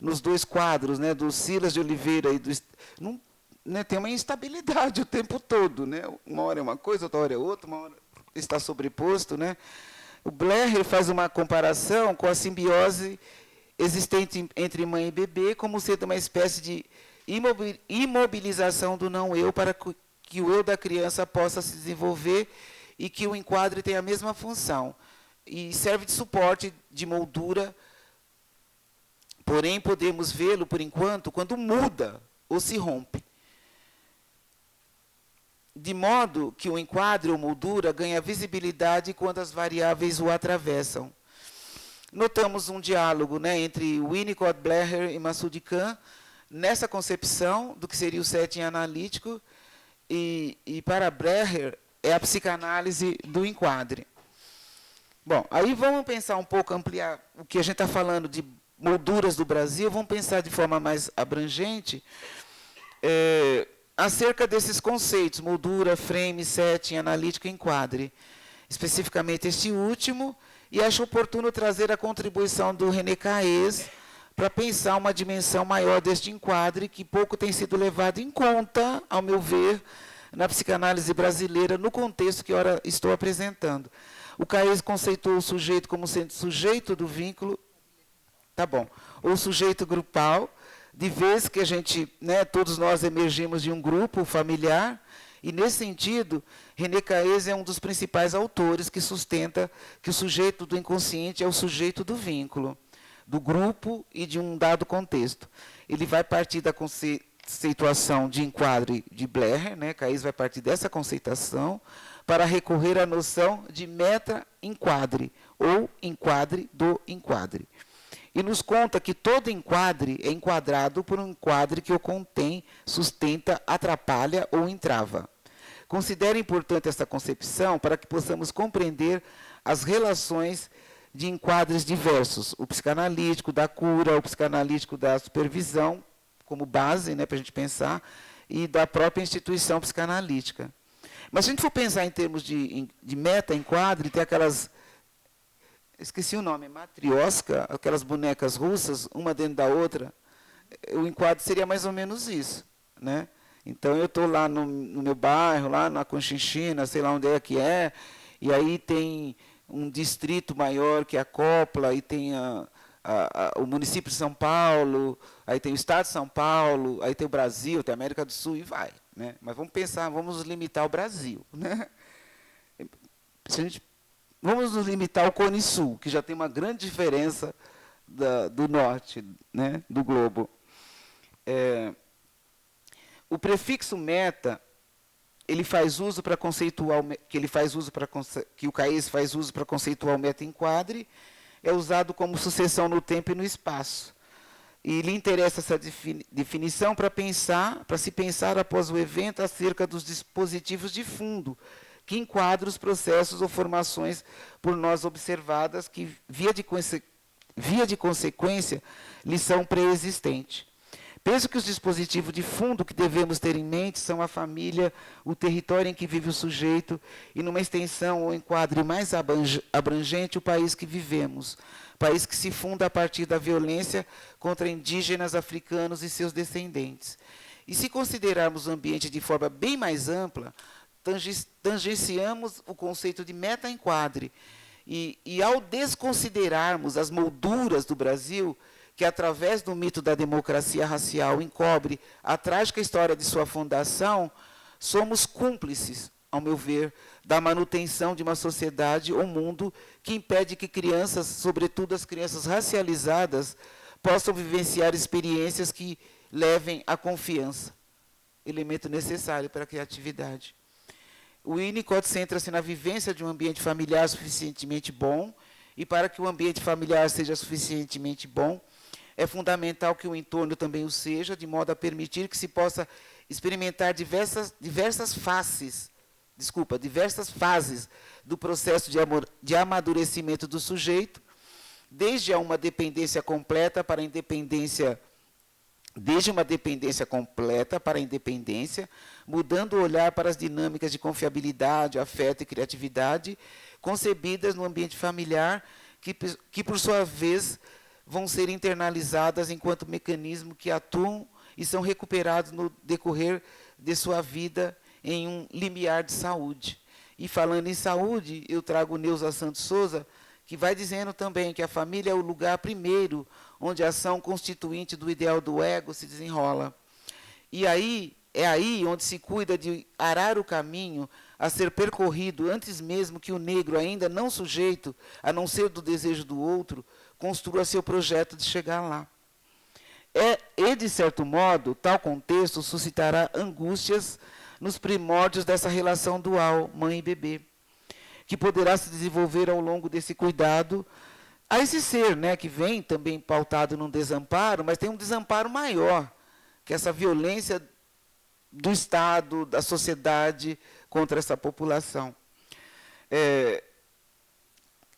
nos dois quadros, né, do Silas de Oliveira e do... né, tem uma instabilidade o tempo todo, né? Uma hora é uma coisa, outra hora é outra, uma hora está sobreposto, né? O Blair faz uma comparação com a simbiose existente entre mãe e bebê, como sendo uma espécie de imobilização do não-eu para que o eu da criança possa se desenvolver e que o enquadre tenha a mesma função. e serve de suporte, de moldura, porém podemos vê-lo, por enquanto, quando muda ou se rompe. De modo que o enquadre ou moldura ganha visibilidade quando as variáveis o atravessam. Notamos um diálogo, né, entre Winnicott, Blecher e Massoud Khan, nessa concepção do que seria o setting analítico, e para Blecher é a psicanálise do enquadre. Bom, aí vamos pensar um pouco, ampliar o que a gente está falando de molduras do Brasil, vamos pensar de forma mais abrangente acerca desses conceitos, moldura, frame, setting, analítico e enquadre. Especificamente este último, e acho oportuno trazer a contribuição do René Caes para pensar uma dimensão maior deste enquadre, que pouco tem sido levado em conta, ao meu ver, na psicanálise brasileira, no contexto que ora estou apresentando. O Caes conceituou o sujeito como sendo sujeito do vínculo, tá bom, ou sujeito grupal, de vez que a gente, né, todos nós emergimos de um grupo familiar, e, nesse sentido, René Caes é um dos principais autores que sustenta que o sujeito do inconsciente é o sujeito do vínculo, do grupo e de um dado contexto. Ele vai partir da conceituação de enquadre de Blecher, né, Caes vai partir dessa conceituação, para recorrer à noção de meta-enquadre, ou enquadre do enquadre. E nos conta que todo enquadre é enquadrado por um enquadre que o contém, sustenta, atrapalha ou entrava. Considero importante esta concepção para que possamos compreender as relações de enquadres diversos, o psicanalítico da cura, o psicanalítico da supervisão, como base, né, para a gente pensar, e da própria instituição psicanalítica. Mas se a gente for pensar em termos de meta-enquadre, tem aquelas, esqueci o nome, matrioska, aquelas bonecas russas, uma dentro da outra, o enquadre seria mais ou menos isso, né? Então, eu estou lá no meu bairro, lá na Conchinchina, sei lá onde é que é, e aí tem um distrito maior que acopla, e tem o município de São Paulo, aí tem o estado de São Paulo, aí tem o Brasil, tem a América do Sul, e vai, né? Mas vamos pensar, vamos limitar ao Brasil, né? Se a gente, vamos nos limitar ao Cone Sul, que já tem uma grande diferença do norte, né, do globo. O prefixo meta, ele faz uso para conceituar, que o Caes faz uso para conceituar o meta-enquadre, é usado como sucessão no tempo e no espaço. E lhe interessa essa definição para se pensar após o evento acerca dos dispositivos de fundo, que enquadram os processos ou formações por nós observadas, que, via de consequência, lhe são pré-existentes. Penso que os dispositivos de fundo que devemos ter em mente são a família, o território em que vive o sujeito e, numa extensão ou enquadre mais abrangente, o país que vivemos. País que se funda a partir da violência contra indígenas africanos e seus descendentes. E se considerarmos o ambiente de forma bem mais ampla, tangenciamos o conceito de meta-enquadre. E ao desconsiderarmos as molduras do Brasil, que através do mito da democracia racial encobre a trágica história de sua fundação, somos cúmplices, ao meu ver, da manutenção de uma sociedade ou mundo que impede que crianças, sobretudo as crianças racializadas, possam vivenciar experiências que levem à confiança, elemento necessário para a criatividade. O Winnicott centra-se na vivência de um ambiente familiar suficientemente bom, e para que o ambiente familiar seja suficientemente bom, é fundamental que o entorno também o seja, de modo a permitir que se possa experimentar diversas fases do processo de amadurecimento do sujeito, desde uma dependência completa para a independência, mudando o olhar para as dinâmicas de confiabilidade, afeto e criatividade, concebidas no ambiente familiar, que por sua vez vão ser internalizadas enquanto mecanismo que atuam e são recuperados no decorrer de sua vida em um limiar de saúde. E falando em saúde, eu trago Neuza Santos Souza, que vai dizendo também que a família é o lugar primeiro onde a ação constituinte do ideal do ego se desenrola. E aí, é aí onde se cuida de arar o caminho a ser percorrido antes mesmo que o negro, ainda não sujeito, a não ser do desejo do outro, construa seu projeto de chegar lá. E, de certo modo, tal contexto suscitará angústias nos primórdios dessa relação dual, mãe e bebê, que poderá se desenvolver ao longo desse cuidado a esse ser, né, que vem também pautado num desamparo, mas tem um desamparo maior, que é essa violência do Estado, da sociedade contra essa população.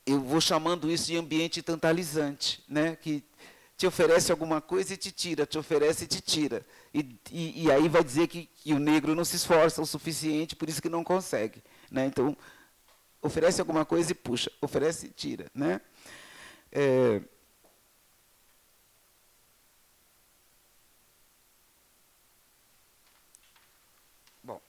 Eu vou chamando isso de ambiente tantalizante, né, que te oferece alguma coisa e te tira, te oferece e te tira. E aí vai dizer que o negro não se esforça o suficiente, por isso que não consegue. Né? Então, oferece alguma coisa e puxa, oferece e tira. Né? Bom,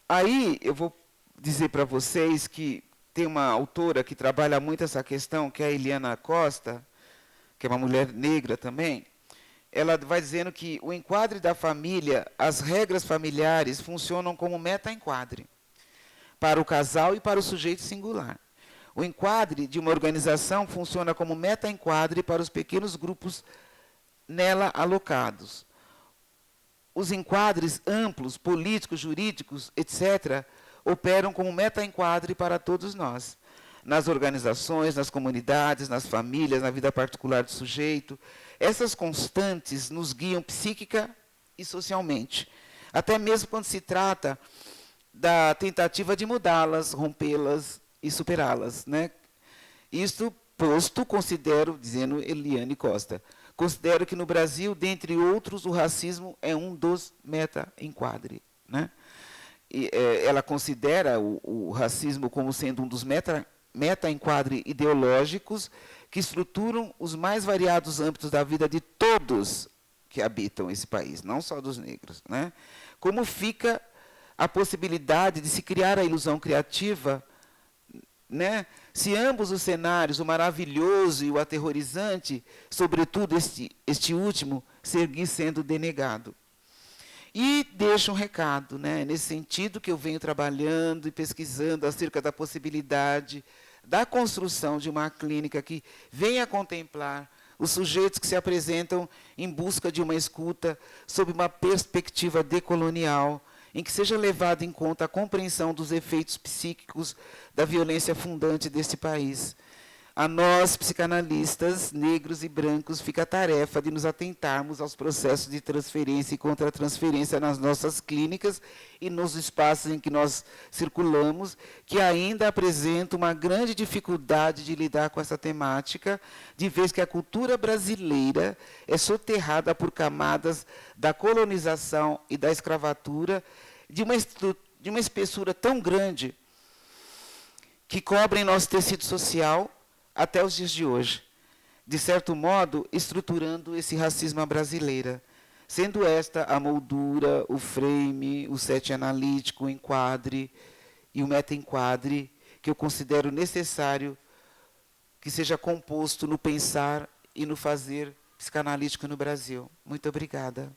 aí eu vou dizer para vocês que tem uma autora que trabalha muito essa questão, que é a Eliana Costa, que é uma mulher negra também. Ela vai dizendo que o enquadre da família, as regras familiares funcionam como meta-enquadre para o casal e para o sujeito singular. O enquadre de uma organização funciona como meta-enquadre para os pequenos grupos nela alocados. Os enquadres amplos, políticos, jurídicos, etc., operam como meta-enquadre para todos nós. Nas organizações, nas comunidades, nas famílias, na vida particular do sujeito. Essas constantes nos guiam psíquica e socialmente, até mesmo quando se trata da tentativa de mudá-las, rompê-las e superá-las. Né? Isto posto, considero, dizendo Eliane Costa, considero que no Brasil, dentre outros, o racismo é um dos meta-enquadre. Né? Ela considera o racismo como sendo um dos meta-enquadre ideológicos que estruturam os mais variados âmbitos da vida de todos que habitam esse país, não só dos negros. Né? Como fica a possibilidade de se criar a ilusão criativa, né? Se ambos os cenários, o maravilhoso e o aterrorizante, sobretudo este último, seguir sendo denegado. E deixo um recado, né, nesse sentido que eu venho trabalhando e pesquisando acerca da possibilidade da construção de uma clínica que venha contemplar os sujeitos que se apresentam em busca de uma escuta sob uma perspectiva decolonial, em que seja levado em conta a compreensão dos efeitos psíquicos da violência fundante deste país. A nós, psicanalistas, negros e brancos, fica a tarefa de nos atentarmos aos processos de transferência e contra-transferência nas nossas clínicas e nos espaços em que nós circulamos, que ainda apresentam uma grande dificuldade de lidar com essa temática, de vez que a cultura brasileira é soterrada por camadas da colonização e da escravatura, de uma espessura tão grande que cobrem nosso tecido social até os dias de hoje, de certo modo, estruturando esse racismo à brasileira, sendo esta a moldura, o frame, o set analítico, o enquadre e o meta-enquadre que eu considero necessário que seja composto no pensar e no fazer psicanalítico no Brasil. Muito obrigada.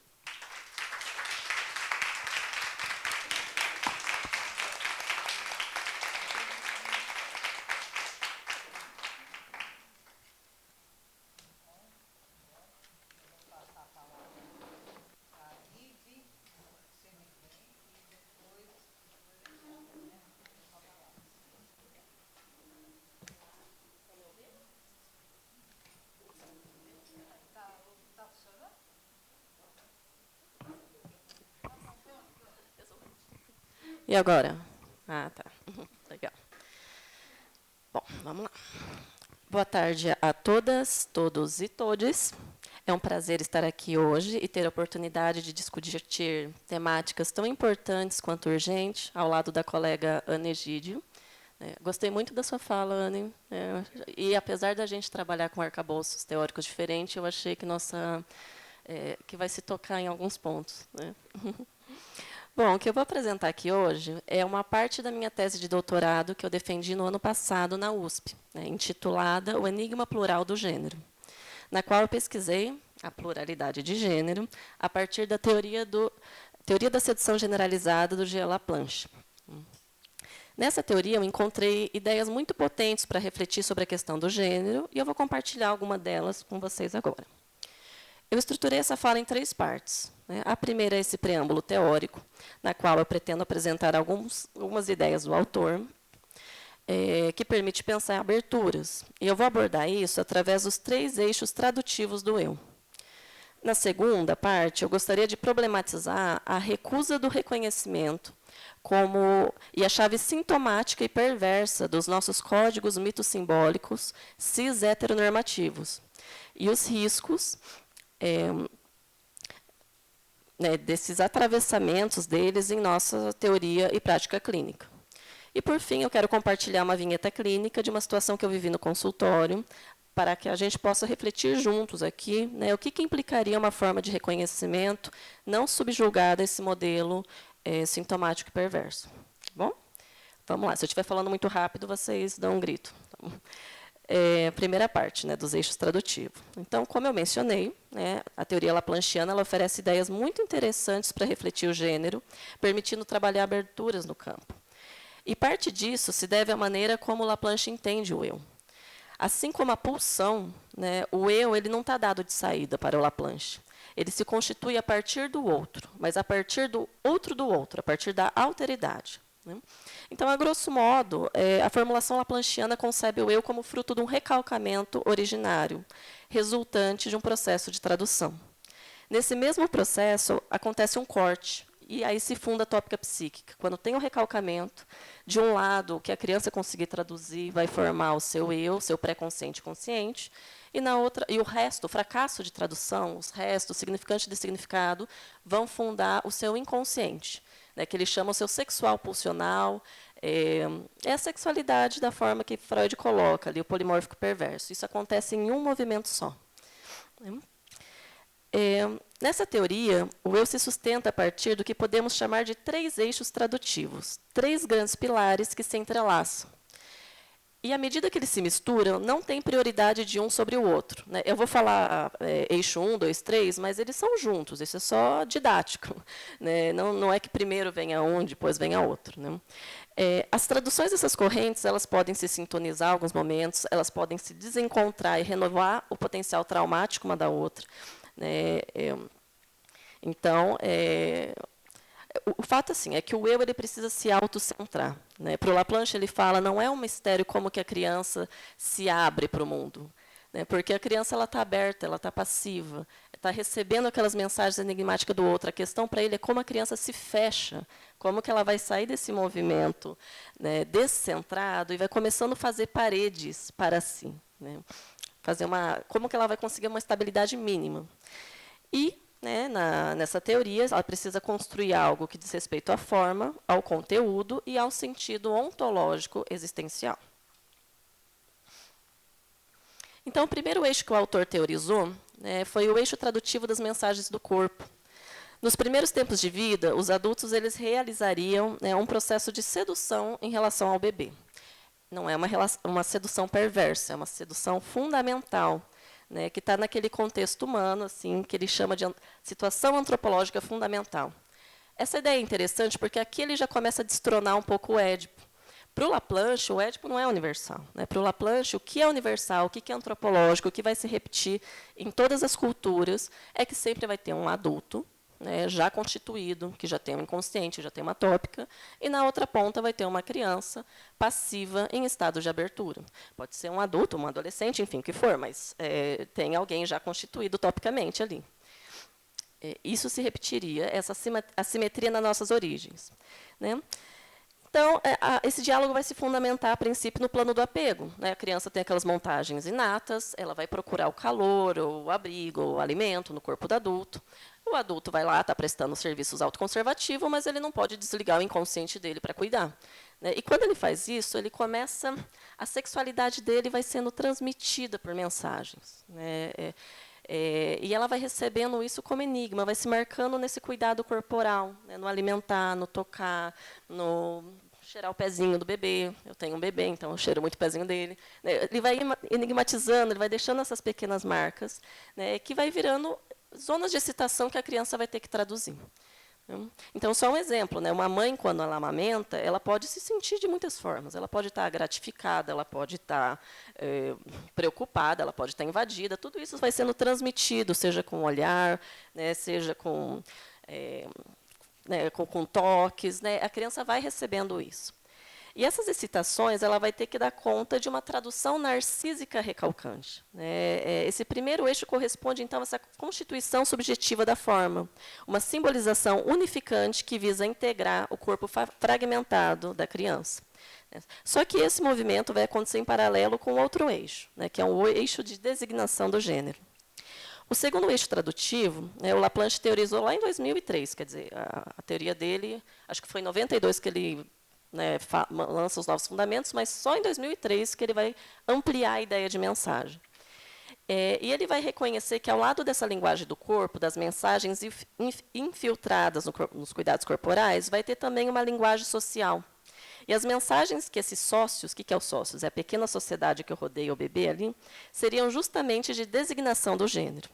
E agora? Ah, tá. Legal. Bom, vamos lá. Boa tarde a todas, todos e todes. É um prazer estar aqui hoje e ter a oportunidade de discutir temáticas tão importantes quanto urgentes, ao lado da colega Ana Egídio. Gostei muito da sua fala, Anne. E, apesar da gente trabalhar com arcabouços teóricos diferentes, eu achei que que vai se tocar em alguns pontos. Né? Bom, o que eu vou apresentar aqui hoje é uma parte da minha tese de doutorado que eu defendi no ano passado na USP, intitulada O Enigma Plural do Gênero, na qual eu pesquisei a pluralidade de gênero a partir da teoria da sedução generalizada do Jean Laplanche. Nessa teoria, eu encontrei ideias muito potentes para refletir sobre a questão do gênero, e eu vou compartilhar alguma delas com vocês agora. Eu estruturei essa fala em 3 partes. A primeira é esse preâmbulo teórico, na qual eu pretendo apresentar algumas ideias do autor, que permite pensar em aberturas. E eu vou abordar isso através dos 3 eixos tradutivos do eu. Na segunda parte, eu gostaria de problematizar a recusa do reconhecimento e a chave sintomática e perversa dos nossos códigos mitos-simbólicos cis-heteronormativos, e os riscos desses atravessamentos deles em nossa teoria e prática clínica. E, por fim, eu quero compartilhar uma vinheta clínica de uma situação que eu vivi no consultório, para que a gente possa refletir juntos aqui, o que implicaria uma forma de reconhecimento não subjugada a esse modelo sintomático e perverso. Tá bom? Vamos lá. Se eu estiver falando muito rápido, vocês dão um grito. Primeira parte, dos eixos tradutivos. Então, como eu mencionei, a teoria laplanchiana ela oferece ideias muito interessantes para refletir o gênero, permitindo trabalhar aberturas no campo. E parte disso se deve à maneira como Laplanche entende o eu. Assim como a pulsão, o eu ele não está dado de saída para o Laplanche. Ele se constitui a partir do outro, mas a partir do outro, a partir da alteridade. Então, a grosso modo, a formulação laplanchiana concebe o eu como fruto de um recalcamento originário, resultante de um processo de tradução. Nesse mesmo processo, acontece um corte, e aí se funda a tópica psíquica. Quando tem um recalcamento, de um lado, o que a criança conseguir traduzir vai formar o seu eu, seu pré-consciente e consciente, e na outra, e o resto, o fracasso de tradução, os restos, significante e dessignificado, vão fundar o seu inconsciente, que ele chama o seu sexual pulsional, é a sexualidade da forma que Freud coloca ali, o polimórfico perverso. Isso acontece em um movimento só. Nessa teoria, o eu se sustenta a partir do que podemos chamar de 3 eixos tradutivos, 3 grandes pilares que se entrelaçam. E, à medida que eles se misturam, não tem prioridade de um sobre o outro. Eu vou falar eixo 1, 2, 3, mas eles são juntos, isso é só didático. Não é que primeiro venha um, depois venha outro. As traduções dessas correntes elas podem se sintonizar em alguns momentos, elas podem se desencontrar e renovar o potencial traumático uma da outra. Então, o fato assim, é que o eu ele precisa se autocentrar. Para o Laplanche, ele fala, não é um mistério como que a criança se abre para o mundo. Porque a criança está aberta, ela está passiva, está recebendo aquelas mensagens enigmáticas do outro. A questão para ele é como a criança se fecha, como que ela vai sair desse movimento descentrado e vai começando a fazer paredes para si. Como que ela vai conseguir uma estabilidade mínima. E, nessa teoria, ela precisa construir algo que diz respeito à forma, ao conteúdo e ao sentido ontológico existencial. Então, o primeiro eixo que o autor teorizou foi o eixo tradutivo das mensagens do corpo. Nos primeiros tempos de vida, os adultos eles realizariam um processo de sedução em relação ao bebê. Não é uma sedução perversa, é uma sedução fundamental, que está naquele contexto humano, assim, que ele chama de situação antropológica fundamental. Essa ideia é interessante porque aqui ele já começa a destronar um pouco o Édipo. Para o Laplanche, o Édipo não é universal. Para o Laplanche, o que é universal, o que é antropológico, o que vai se repetir em todas as culturas, é que sempre vai ter um adulto, já constituído, que já tem um inconsciente, já tem uma tópica, e na outra ponta vai ter uma criança passiva em estado de abertura. Pode ser um adulto, um adolescente, enfim, o que for, mas tem alguém já constituído topicamente ali. Isso se repetiria, essa assimetria nas nossas origens. Então, esse diálogo vai se fundamentar, a princípio, no plano do apego. A criança tem aquelas montagens inatas, ela vai procurar o calor, o abrigo, o alimento no corpo do adulto. O adulto vai lá, está prestando serviços autoconservativos, mas ele não pode desligar o inconsciente dele para cuidar. E quando ele faz isso, ele começa, a sexualidade dele vai sendo transmitida por mensagens. E ela vai recebendo isso como enigma, vai se marcando nesse cuidado corporal, no alimentar, no tocar, no cheirar o pezinho do bebê. Eu tenho um bebê, então eu cheiro muito o pezinho dele. Ele vai enigmatizando, ele vai deixando essas pequenas marcas, que vai virando zonas de excitação que a criança vai ter que traduzir. Então, só um exemplo, né? Uma mãe, quando ela amamenta, ela pode se sentir de muitas formas. Ela pode estar gratificada, ela pode estar preocupada, ela pode estar invadida. Tudo isso vai sendo transmitido, seja com olhar, né? Seja com, com toques. Né? A criança vai recebendo isso. E essas excitações, ela vai ter que dar conta de uma tradução narcísica recalcante. Né? Esse primeiro eixo corresponde, então, a essa constituição subjetiva da forma, uma simbolização unificante que visa integrar o corpo fragmentado da criança. Só que esse movimento vai acontecer em paralelo com outro eixo, né, que é o eixo de designação do gênero. O segundo eixo tradutivo, o Laplanche teorizou lá em 2003, quer dizer, a teoria dele, acho que foi em 92 que ele lança os novos fundamentos, mas só em 2003 que ele vai ampliar a ideia de mensagem. E ele vai reconhecer que, ao lado dessa linguagem do corpo, das mensagens infiltradas nos cuidados corporais, vai ter também uma linguagem social. E as mensagens que esses sócios, o que é os sócios? É a pequena sociedade que rodeia o bebê ali, seriam justamente de designação do gênero.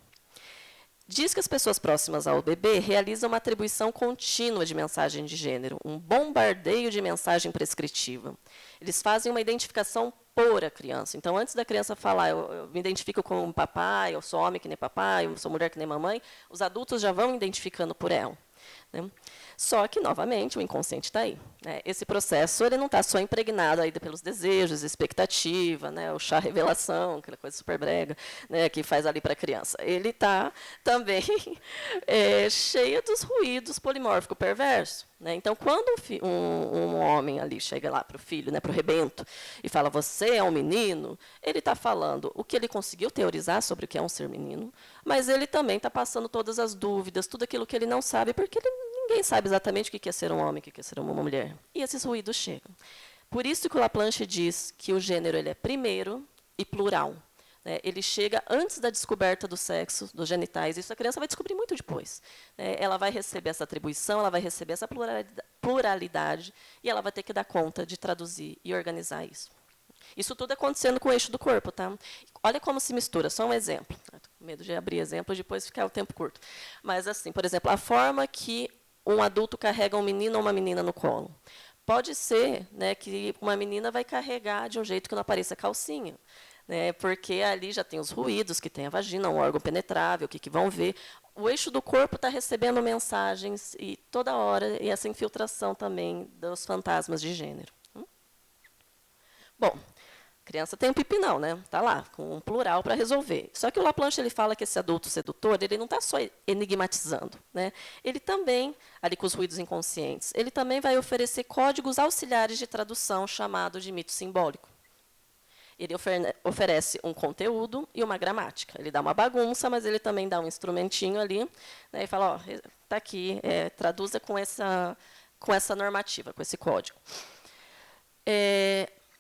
Diz que as pessoas próximas ao bebê realizam uma atribuição contínua de mensagem de gênero, um bombardeio de mensagem prescritiva. Eles fazem uma identificação por a criança. Então, antes da criança falar, eu me identifico como papai, eu sou homem que nem papai, eu sou mulher que nem mamãe, os adultos já vão identificando por ela. Né? Só que, novamente, o inconsciente está aí. Né? Esse processo ele não está só impregnado aí pelos desejos, expectativa, né? O chá revelação, aquela coisa super brega, né? Que faz ali para a criança. Ele está também cheio dos ruídos polimórfico perverso. Né? Então, quando um homem ali chega lá para o filho, né, para o rebento, e fala, você é um menino, ele está falando o que ele conseguiu teorizar sobre o que é um ser menino, mas ele também está passando todas as dúvidas, tudo aquilo que ele não sabe, porque ninguém sabe exatamente o que é ser um homem, o que é ser uma mulher. E esses ruídos chegam. Por isso que o Laplanche diz que o gênero ele é primeiro e plural. Né? Ele chega antes da descoberta do sexo, dos genitais. Isso a criança vai descobrir muito depois. Né? Ela vai receber essa atribuição, ela vai receber essa pluralidade, e ela vai ter que dar conta de traduzir e organizar isso. Isso tudo acontecendo com o eixo do corpo. Tá? Olha como se mistura, só um exemplo. Estou com medo de abrir exemplos e depois ficar o tempo curto. Mas, assim, por exemplo, a forma que um adulto carrega um menino ou uma menina no colo. Pode ser, né, que uma menina vai carregar de um jeito que não apareça calcinha. Né, porque ali já tem os ruídos, que tem a vagina, um órgão penetrável, o que vão ver. O eixo do corpo está recebendo mensagens e toda hora, e essa infiltração também dos fantasmas de gênero. Bom, a criança tem um pipinão, né? Está lá, com um plural para resolver. Só que o Laplanche ele fala que esse adulto sedutor ele não está só enigmatizando. Né? Ele também, ali com os ruídos inconscientes, ele também vai oferecer códigos auxiliares de tradução chamados de mito simbólico. Ele oferece um conteúdo e uma gramática. Ele dá uma bagunça, mas ele também dá um instrumentinho ali, né, e fala, está aqui, traduza com essa normativa, com esse código.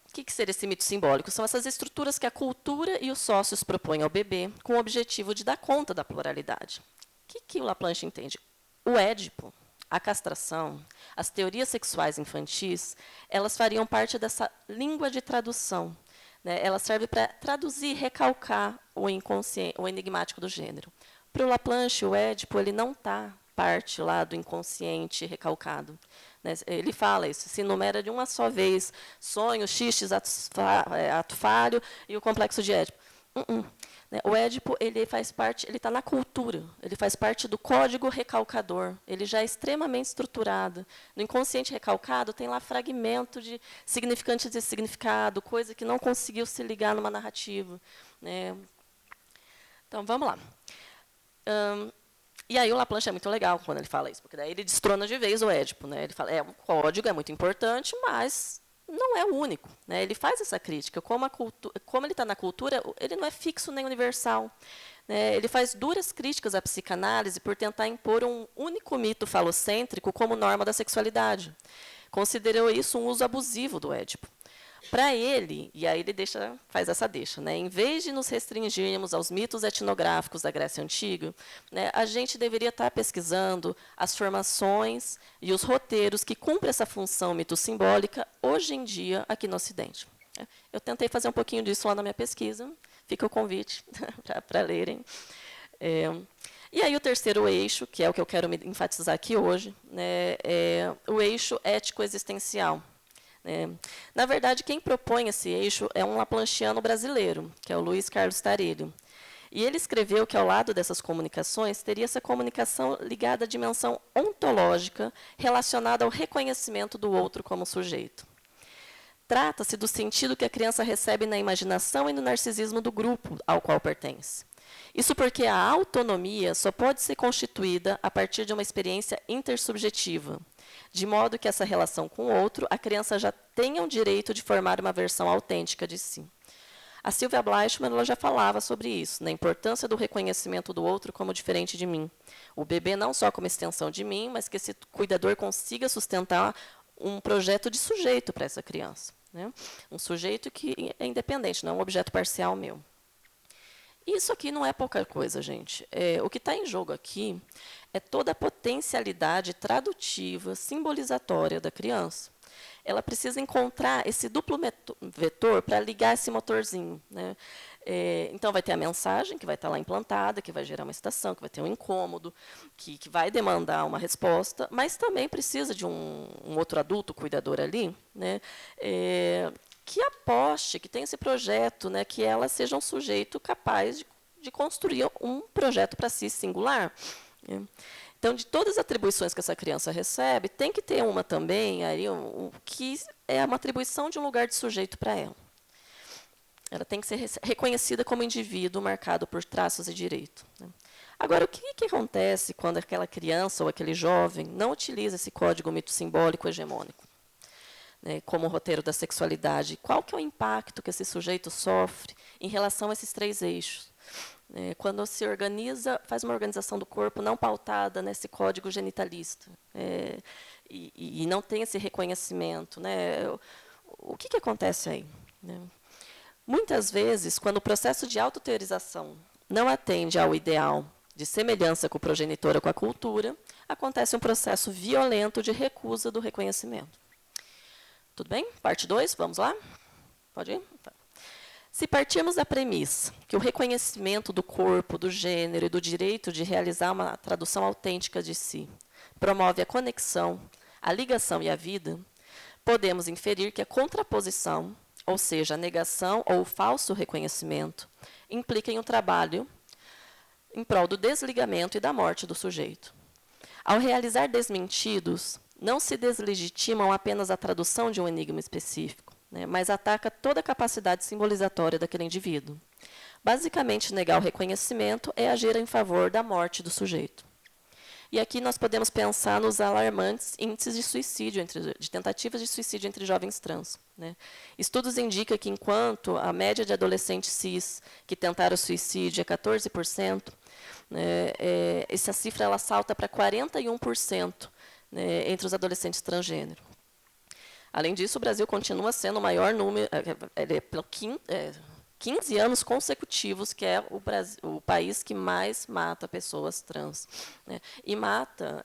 O que seria esse mito simbólico? São essas estruturas que a cultura e os sócios propõem ao bebê com o objetivo de dar conta da pluralidade. O que o Laplanche entende? O Édipo, a castração, as teorias sexuais infantis, elas fariam parte dessa língua de tradução. Né? Ela serve para traduzir, recalcar o inconsciente, o enigmático do gênero. Para o Laplanche, o Édipo ele não está parte lá do inconsciente recalcado. Né? Ele fala isso, se enumera de uma só vez, sonho, xistes, ato falho e o complexo de Édipo. Né? O Édipo ele faz parte, ele está na cultura, ele faz parte do código recalcador, ele já é extremamente estruturado. No inconsciente recalcado tem lá fragmento de significante de significado, coisa que não conseguiu se ligar numa narrativa. Né? Então, vamos lá. E aí o Laplanche é muito legal quando ele fala isso, porque daí ele destrona de vez o Édipo. Né? Ele fala, um código, é muito importante, mas não é o único. Né? Ele faz essa crítica. Como ele está na cultura, ele não é fixo nem universal. Né? Ele faz duras críticas à psicanálise por tentar impor um único mito falocêntrico como norma da sexualidade. Considerou isso um uso abusivo do Édipo. Para ele, e aí ele faz essa deixa, né? Em vez de nos restringirmos aos mitos etnográficos da Grécia Antiga, né, a gente deveria estar pesquisando as formações e os roteiros que cumprem essa função mito-simbólica hoje em dia aqui no Ocidente. Eu tentei fazer um pouquinho disso lá na minha pesquisa, fica o convite para lerem. E aí o terceiro eixo, que é o que eu quero me enfatizar aqui hoje, né, é o eixo ético-existencial. Na verdade, quem propõe esse eixo é um laplanchiano brasileiro, que é o Luiz Carlos Tarilho. E ele escreveu que, ao lado dessas comunicações, teria essa comunicação ligada à dimensão ontológica relacionada ao reconhecimento do outro como sujeito. Trata-se do sentido que a criança recebe na imaginação e no narcisismo do grupo ao qual pertence. Isso porque a autonomia só pode ser constituída a partir de uma experiência intersubjetiva, de modo que essa relação com o outro, a criança já tenha o direito de formar uma versão autêntica de si. A Sylvia Bleichmann ela já falava sobre isso, na importância do reconhecimento do outro como diferente de mim. O bebê não só como extensão de mim, mas que esse cuidador consiga sustentar um projeto de sujeito para essa criança. Né? Um sujeito que é independente, não é um objeto parcial meu. Isso aqui não é pouca coisa, gente. O que está em jogo aqui é toda a potencialidade tradutiva, simbolizatória da criança. Ela precisa encontrar esse duplo vetor para ligar esse motorzinho. Né? Então, vai ter a mensagem, que vai estar lá implantada, que vai gerar uma excitação, que vai ter um incômodo, que vai demandar uma resposta, mas também precisa de um outro adulto cuidador ali, né? Que aposte, que tenha esse projeto, né? Que ela seja um sujeito capaz de construir um projeto para si singular. Né? Então, de todas as atribuições que essa criança recebe, tem que ter uma também, aí, que é uma atribuição de um lugar de sujeito para ela. Ela tem que ser reconhecida como indivíduo marcado por traços e direito. Né? Agora, o que acontece quando aquela criança ou aquele jovem não utiliza esse código mito-simbólico hegemônico, né, como o roteiro da sexualidade? Qual que é o impacto que esse sujeito sofre em relação a esses três eixos? Quando se organiza, faz uma organização do corpo não pautada nesse código genitalista, e não tem esse reconhecimento, né? O que acontece aí? Né? Muitas vezes, quando o processo de autoteorização não atende ao ideal de semelhança com o progenitor ou com a cultura, acontece um processo violento de recusa do reconhecimento. Tudo bem? Parte 2, vamos lá? Pode ir? Tá. Se partirmos da premissa que o reconhecimento do corpo, do gênero e do direito de realizar uma tradução autêntica de si promove a conexão, a ligação e a vida, podemos inferir que a contraposição, ou seja, a negação ou o falso reconhecimento, implica em um trabalho em prol do desligamento e da morte do sujeito. Ao realizar desmentidos, não se deslegitimam apenas a tradução de um enigma específico, né, mas ataca toda a capacidade simbolizatória daquele indivíduo. Basicamente, negar o reconhecimento é agir em favor da morte do sujeito. E aqui nós podemos pensar nos alarmantes índices de suicídio, de tentativas de suicídio entre jovens trans. Né? Estudos indicam que, enquanto a média de adolescentes cis que tentaram suicídio é 14%, né, essa cifra ela salta para 41%, né, entre os adolescentes transgênero. Além disso, o Brasil continua sendo o maior número, pelo 15 anos consecutivos, que é o país que mais mata pessoas trans. Né? E mata,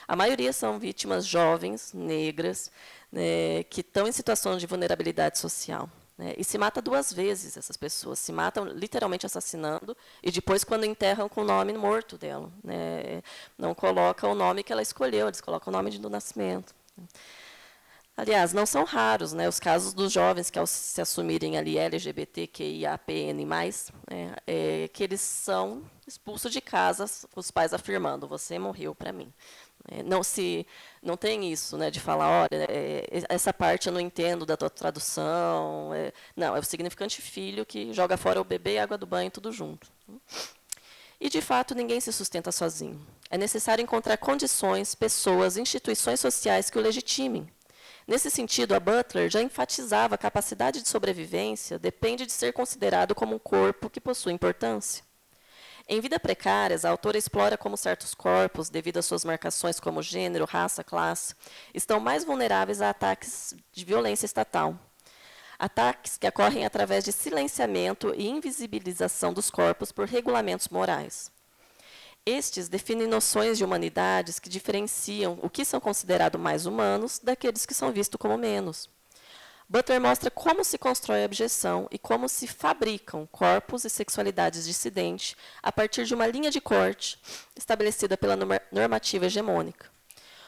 a maioria são vítimas jovens, negras, né, que estão em situação de vulnerabilidade social. Né? E se mata duas vezes essas pessoas. Se matam literalmente assassinando e depois quando enterram com o nome morto dela. Né? Não colocam o nome que ela escolheu, eles colocam o nome do nascimento. Aliás, não são raros, né, os casos dos jovens que, ao se assumirem ali LGBTQIAPN+, né, que eles são expulsos de casa, os pais afirmando, você morreu para mim. Não tem isso, né, de falar, olha, essa parte eu não entendo da tua tradução. Não, é o significante filho que joga fora o bebê e a água do banho, tudo junto. E, de fato, ninguém se sustenta sozinho. É necessário encontrar condições, pessoas, instituições sociais que o legitimem. Nesse sentido, a Butler já enfatizava a capacidade de sobrevivência depende de ser considerado como um corpo que possui importância. Em Vida Precárias, a autora explora como certos corpos, devido às suas marcações como gênero, raça, classe, estão mais vulneráveis a ataques de violência estatal. Ataques que ocorrem através de silenciamento e invisibilização dos corpos por regulamentos morais. Estes definem noções de humanidades que diferenciam o que são considerados mais humanos daqueles que são vistos como menos. Butler mostra como se constrói a abjeção e como se fabricam corpos e sexualidades dissidentes a partir de uma linha de corte estabelecida pela normativa hegemônica.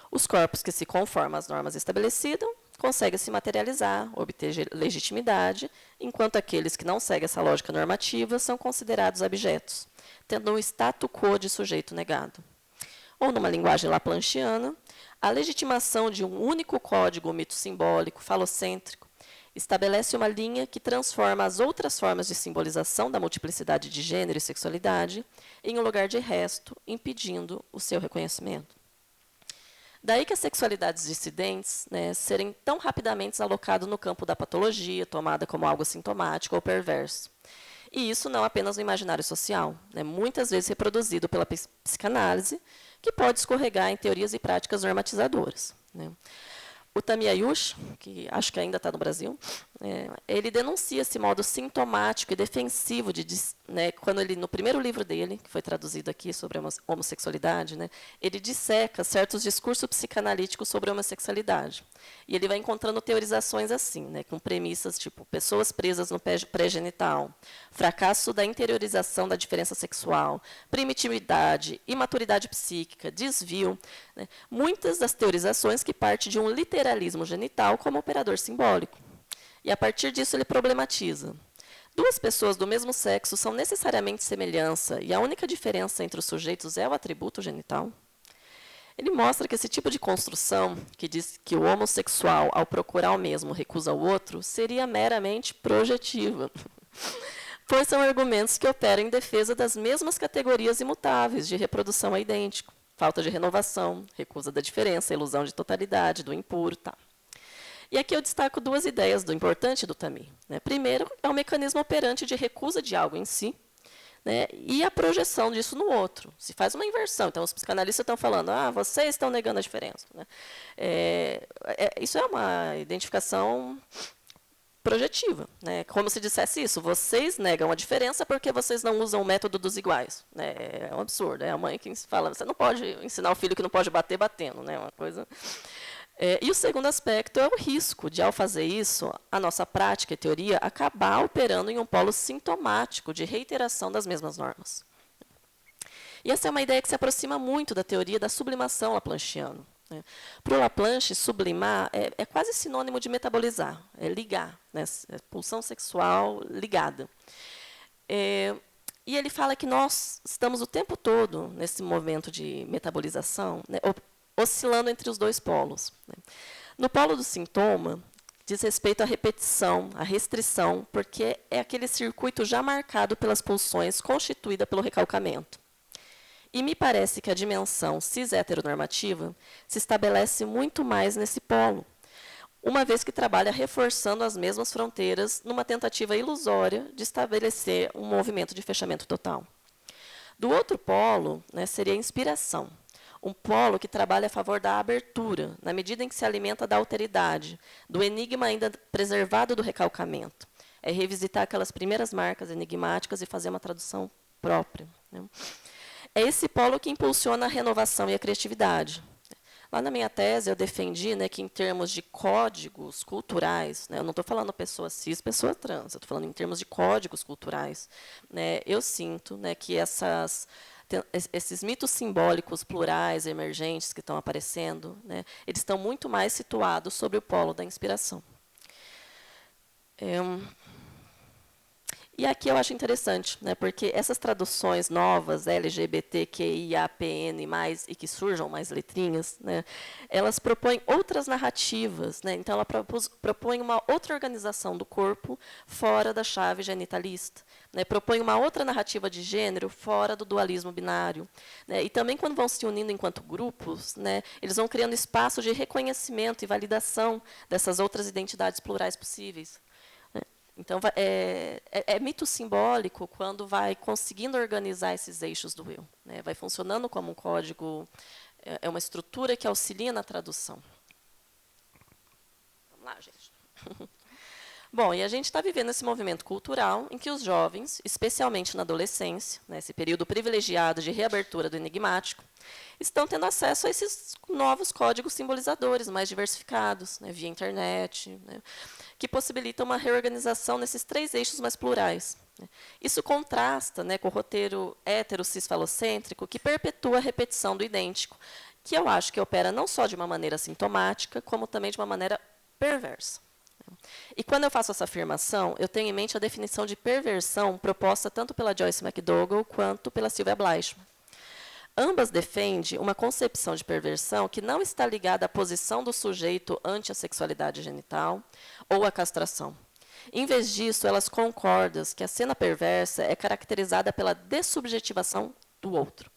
Os corpos que se conformam às normas estabelecidas conseguem se materializar, obter legitimidade, enquanto aqueles que não seguem essa lógica normativa são considerados abjetos, tendo um status quo de sujeito negado. Ou, numa linguagem laplanchiana, a legitimação de um único código mito simbólico falocêntrico estabelece uma linha que transforma as outras formas de simbolização da multiplicidade de gênero e sexualidade em um lugar de resto, impedindo o seu reconhecimento. Daí que as sexualidades dissidentes, né, serem tão rapidamente alocadas no campo da patologia, tomada como algo sintomático ou perverso. E isso não apenas no imaginário social, né, muitas vezes reproduzido pela psicanálise, que pode escorregar em teorias e práticas normatizadoras, né. O Tami Ayush, que acho que ainda está no Brasil, ele denuncia esse modo sintomático e defensivo né, quando ele, no primeiro livro dele, que foi traduzido aqui sobre a homossexualidade, né, ele disseca certos discursos psicanalíticos sobre a homossexualidade. E ele vai encontrando teorizações assim, né, com premissas tipo pessoas presas no pré-genital, fracasso da interiorização da diferença sexual, primitividade, imaturidade psíquica, desvio, né, muitas das teorizações que partem de um literalismo genital como operador simbólico. E, a partir disso, ele problematiza. Duas pessoas do mesmo sexo são necessariamente semelhança e a única diferença entre os sujeitos é o atributo genital? Ele mostra que esse tipo de construção, que diz que o homossexual, ao procurar o mesmo, recusa o outro, seria meramente projetiva, pois são argumentos que operam em defesa das mesmas categorias imutáveis de reprodução a idêntico, falta de renovação, recusa da diferença, ilusão de totalidade, do impuro, tá. E aqui eu destaco duas ideias do importante do Tami, né. Primeiro, é o mecanismo operante de recusa de algo em si, né, e a projeção disso no outro. Se faz uma inversão. Então, os psicanalistas estão falando, vocês estão negando a diferença, né. Isso é uma identificação projetiva, né, como se dissesse isso, vocês negam a diferença porque vocês não usam o método dos iguais, né, é um absurdo, é a mãe que fala, você não pode ensinar o filho que não pode bater batendo, né, uma coisa. E o segundo aspecto é o risco de, ao fazer isso, a nossa prática e teoria acabar operando em um polo sintomático de reiteração das mesmas normas. E essa é uma ideia que se aproxima muito da teoria da sublimação laplanchiana. Né. Para o Laplanche, sublimar é quase sinônimo de metabolizar, é ligar, né, é pulsão sexual ligada. E ele fala que nós estamos o tempo todo nesse movimento de metabolização, né, oscilando entre os dois polos. Né. No polo do sintoma, diz respeito à repetição, à restrição, porque é aquele circuito já marcado pelas pulsões constituída pelo recalcamento. E me parece que a dimensão cis-heteronormativa se estabelece muito mais nesse polo, uma vez que trabalha reforçando as mesmas fronteiras numa tentativa ilusória de estabelecer um movimento de fechamento total. Do outro polo, né, seria a inspiração, um polo que trabalha a favor da abertura, na medida em que se alimenta da alteridade, do enigma ainda preservado do recalcamento. É revisitar aquelas primeiras marcas enigmáticas e fazer uma tradução própria, né. É esse polo que impulsiona a renovação e a criatividade. Lá na minha tese, eu defendi, né, que, em termos de códigos culturais, né, eu não estou falando pessoa cis, pessoa trans, eu estou falando em termos de códigos culturais, né, eu sinto, né, que esses mitos simbólicos plurais, emergentes, que estão aparecendo, né, eles estão muito mais situados sobre o polo da inspiração. E aqui eu acho interessante, né, porque essas traduções novas, LGBTQIAPN+, e que surjam mais letrinhas, né, elas propõem outras narrativas, né, então ela propõe uma outra organização do corpo fora da chave genitalista, né, propõe uma outra narrativa de gênero fora do dualismo binário, né, e também quando vão se unindo enquanto grupos, né, eles vão criando espaço de reconhecimento e validação dessas outras identidades plurais possíveis. Então, é mito simbólico quando vai conseguindo organizar esses eixos do eu, né? Vai funcionando como um código, é uma estrutura que auxilia na tradução. Vamos lá, gente. Bom, e a gente está vivendo esse movimento cultural em que os jovens, especialmente na adolescência, né, esse período privilegiado de reabertura do enigmático, estão tendo acesso a esses novos códigos simbolizadores mais diversificados, né, via internet, né, que possibilitam uma reorganização nesses 3 eixos mais plurais. Isso contrasta, né, com o roteiro hétero-cis-falocêntrico, que perpetua a repetição do idêntico, que eu acho que opera não só de uma maneira sintomática, como também de uma maneira perversa. E quando eu faço essa afirmação, eu tenho em mente a definição de perversão proposta tanto pela Joyce McDougall quanto pela Sylvia Bleichmann. Ambas defendem uma concepção de perversão que não está ligada à posição do sujeito ante a sexualidade genital ou à castração. Em vez disso, elas concordam que a cena perversa é caracterizada pela dessubjetivação do outro.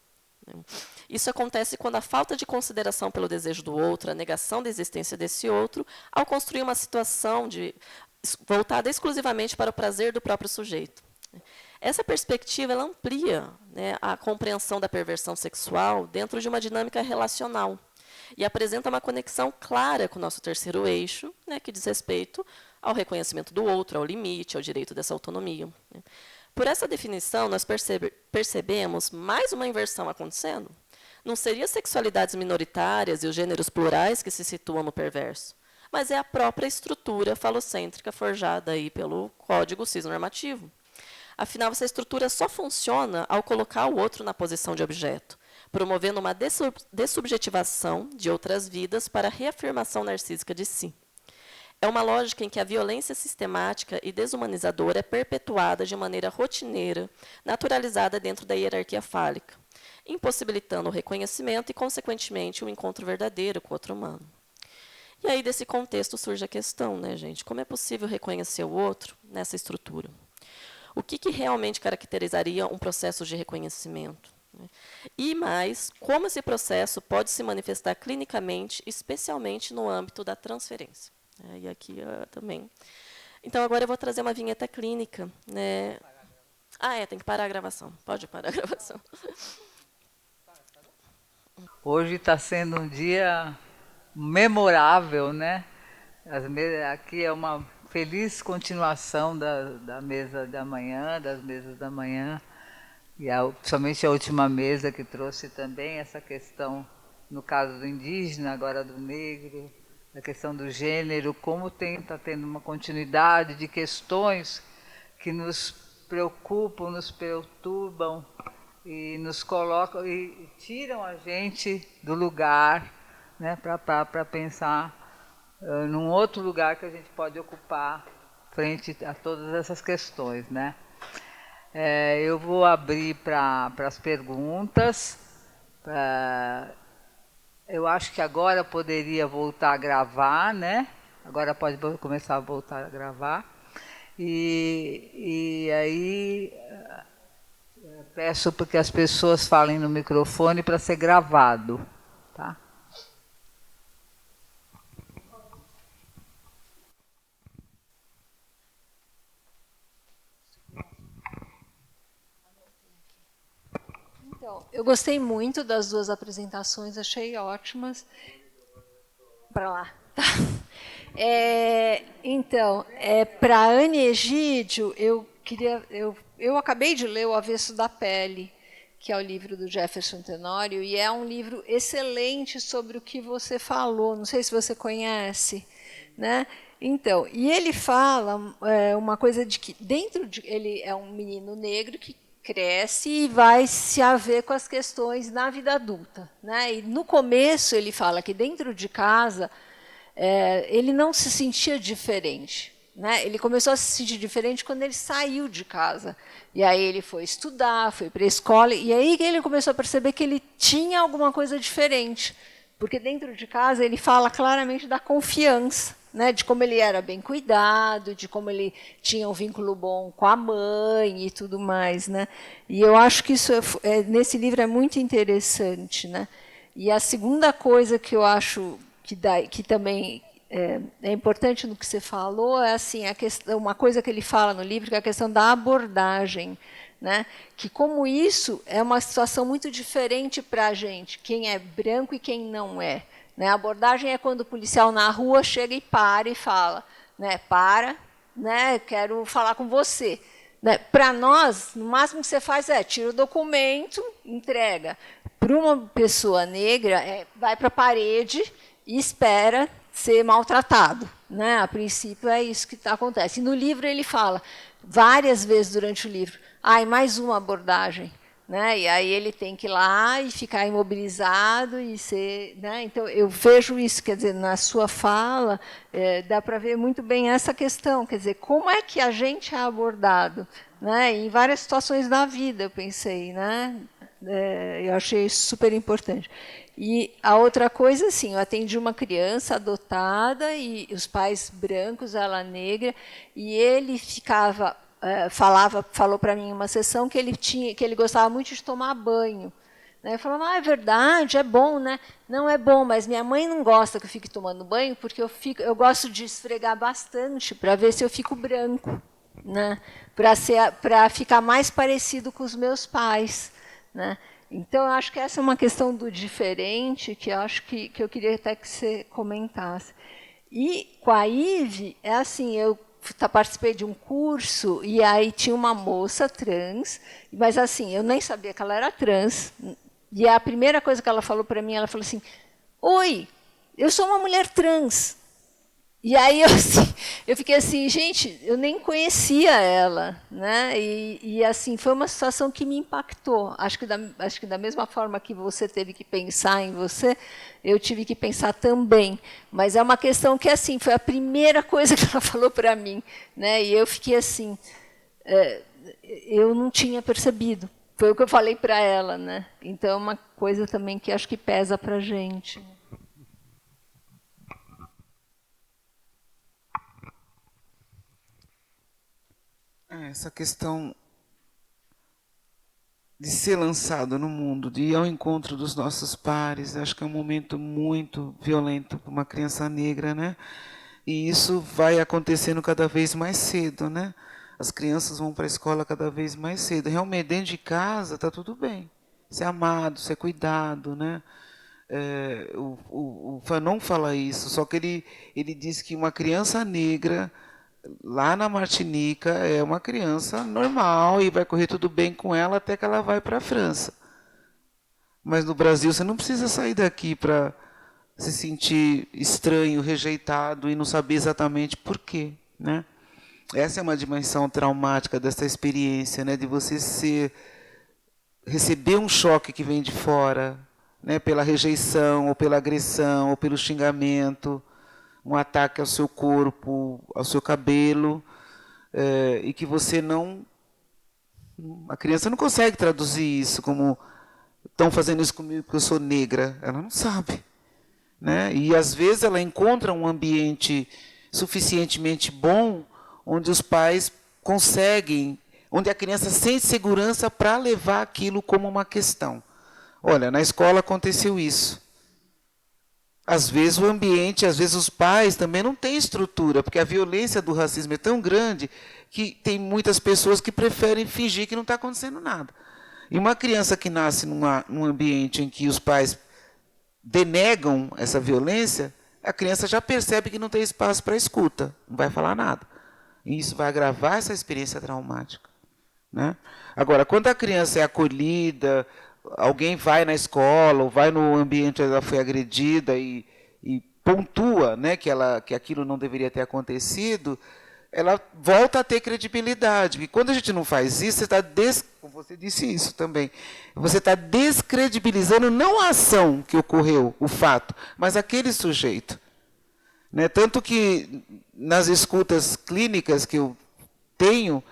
Isso acontece quando a falta de consideração pelo desejo do outro, a negação da existência desse outro, ao construir uma situação voltada exclusivamente para o prazer do próprio sujeito. Essa perspectiva ela amplia, né, a compreensão da perversão sexual dentro de uma dinâmica relacional e apresenta uma conexão clara com o nosso terceiro eixo, né, que diz respeito ao reconhecimento do outro, ao limite, ao direito dessa autonomia. Por essa definição, nós percebemos mais uma inversão acontecendo. Não seria sexualidades minoritárias e os gêneros plurais que se situam no perverso, mas é a própria estrutura falocêntrica forjada aí pelo código cisnormativo. Afinal, essa estrutura só funciona ao colocar o outro na posição de objeto, promovendo uma dessubjetivação de outras vidas para a reafirmação narcísica de si. É uma lógica em que a violência sistemática e desumanizadora é perpetuada de maneira rotineira, naturalizada dentro da hierarquia fálica, impossibilitando o reconhecimento e, consequentemente, o encontro verdadeiro com o outro humano. E aí, desse contexto, surge a questão, né, gente? Como é possível reconhecer o outro nessa estrutura? O que realmente caracterizaria um processo de reconhecimento? E mais, como esse processo pode se manifestar clinicamente, especialmente no âmbito da transferência? E aqui também. Então, agora eu vou trazer uma vinheta clínica. Né? Tem que parar a gravação. Pode parar a gravação. Hoje está sendo um dia memorável, né? Aqui é uma feliz continuação da mesa da manhã, das mesas da manhã, e principalmente a última mesa que trouxe também essa questão, no caso do indígena, agora do negro, a questão do gênero, como está tendo uma continuidade de questões que nos preocupam, nos perturbam e nos colocam e tiram a gente do lugar, né, para pensar num outro lugar que a gente pode ocupar frente a todas essas questões, né? Eu vou abrir para as perguntas. Eu acho que agora poderia voltar a gravar, né? Agora pode começar a voltar a gravar. E aí peço para que as pessoas falem no microfone para ser gravado, tá? Então, eu gostei muito das 2 apresentações, achei ótimas. Para lá. Tá. Então, para a Anne Egídio, eu acabei de ler O Avesso da Pele, que é o livro do Jefferson Tenório, e é um livro excelente sobre o que você falou. Não sei se você conhece, né? Então, e ele fala uma coisa de que ele é um menino negro que cresce e vai se haver com as questões na vida adulta, né? E no começo ele fala que dentro de casa ele não se sentia diferente, né? Ele começou a se sentir diferente quando ele saiu de casa. E aí ele foi estudar, foi para a escola, e aí ele começou a perceber que ele tinha alguma coisa diferente, porque dentro de casa ele fala claramente da confiança, né, de como ele era bem cuidado, de como ele tinha um vínculo bom com a mãe e tudo mais, né? E eu acho que isso nesse livro é muito interessante, né? E a segunda coisa que eu acho que também é importante no que você falou é assim, uma coisa que ele fala no livro, que é a questão da abordagem, né? Que como isso é uma situação muito diferente para a gente, quem é branco e quem não é. Né? A abordagem é quando o policial na rua chega e para e fala, né, para, né? Quero falar com você. Né? Para nós, no máximo que você faz é tira o documento, entrega. Para uma pessoa negra, vai para a parede e espera ser maltratado. Né? A princípio, é isso que acontece. E no livro ele fala, várias vezes durante o livro, mais uma abordagem. Né? E aí ele tem que ir lá e ficar imobilizado e ser, né? Então eu vejo isso, quer dizer, na sua fala dá para ver muito bem essa questão, quer dizer, como é que a gente é abordado, né? Em várias situações da vida, eu pensei, né? Eu achei isso super importante. E a outra coisa, assim, eu atendi uma criança adotada e os pais brancos, ela negra, e ele ficava falou para mim em uma sessão que ele gostava muito de tomar banho. Né? Eu falava, é verdade, é bom, né? Não é bom, mas minha mãe não gosta que eu fique tomando banho, porque eu gosto de esfregar bastante para ver se eu fico branco, né? Para ficar mais parecido com os meus pais. Né? Então, eu acho que essa é uma questão do diferente, que eu acho que eu queria até que você comentasse. E com a Ive, é assim, eu participei de um curso e aí tinha uma moça trans, mas assim, eu nem sabia que ela era trans. E a primeira coisa que ela falou para mim, ela falou assim, oi, eu sou uma mulher trans. E aí eu fiquei assim, gente, eu nem conhecia ela. Né? E assim, foi uma situação que me impactou. Acho que da mesma forma que você teve que pensar em você, eu tive que pensar também. Mas é uma questão que assim, foi a primeira coisa que ela falou para mim. Né? E eu fiquei assim, eu não tinha percebido. Foi o que eu falei para ela. Né? Então, é uma coisa também que acho que pesa para a gente. Essa questão de ser lançado no mundo, de ir ao encontro dos nossos pares, acho que é um momento muito violento para uma criança negra, né? E isso vai acontecendo cada vez mais cedo, né? As crianças vão para a escola cada vez mais cedo. Realmente, dentro de casa está tudo bem. Ser amado, ser cuidado, né? O Fanon fala isso, só que ele diz que uma criança negra lá na Martinica é uma criança normal e vai correr tudo bem com ela até que ela vai para a França. Mas no Brasil você não precisa sair daqui para se sentir estranho, rejeitado e não saber exatamente por quê, né? Essa é uma dimensão traumática dessa experiência, né, de você receber um choque que vem de fora, né, pela rejeição, ou pela agressão, ou pelo xingamento, um ataque ao seu corpo, ao seu cabelo, e que você não... A criança não consegue traduzir isso como estão fazendo isso comigo porque eu sou negra. Ela não sabe. Né? E, às vezes, ela encontra um ambiente suficientemente bom onde os pais conseguem, onde a criança sente segurança para levar aquilo como uma questão. Olha, na escola aconteceu isso. Às vezes o ambiente, às vezes os pais também não têm estrutura, porque a violência do racismo é tão grande que tem muitas pessoas que preferem fingir que não está acontecendo nada. E uma criança que nasce num ambiente em que os pais denegam essa violência, a criança já percebe que não tem espaço para escuta, não vai falar nada. E isso vai agravar essa experiência traumática. Né? Agora, quando a criança é acolhida, alguém vai na escola, ou vai no ambiente onde ela foi agredida e pontua, né, que aquilo não deveria ter acontecido, ela volta a ter credibilidade. E quando a gente não faz isso, você está você disse isso também, você está descredibilizando não a ação que ocorreu, o fato, mas aquele sujeito. Né? Tanto que nas escutas clínicas que eu tenho,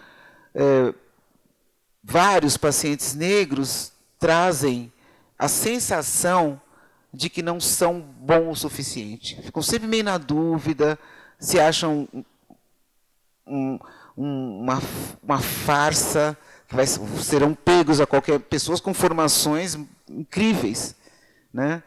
vários pacientes negros trazem a sensação de que não são bons o suficiente. Ficam sempre meio na dúvida, se acham uma farsa, que serão pegos a qualquer... Pessoas com formações incríveis. Né?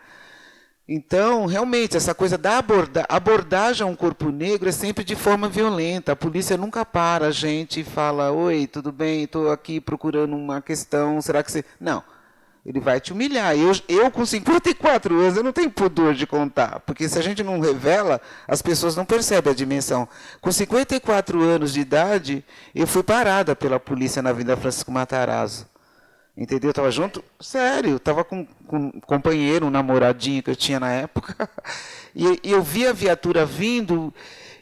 Então, realmente, essa coisa da abordagem a um corpo negro é sempre de forma violenta. A polícia nunca para a gente e fala, oi, tudo bem, estou aqui procurando uma questão, será que você... Não. Ele vai te humilhar. Eu com 54 anos, eu não tenho pudor de contar, porque se a gente não revela, as pessoas não percebem a dimensão. Com 54 anos de idade, eu fui parada pela polícia na Avenida Francisco Matarazzo. Entendeu? Eu estava junto, sério, estava com um companheiro, um namoradinho que eu tinha na época, e eu vi a viatura vindo,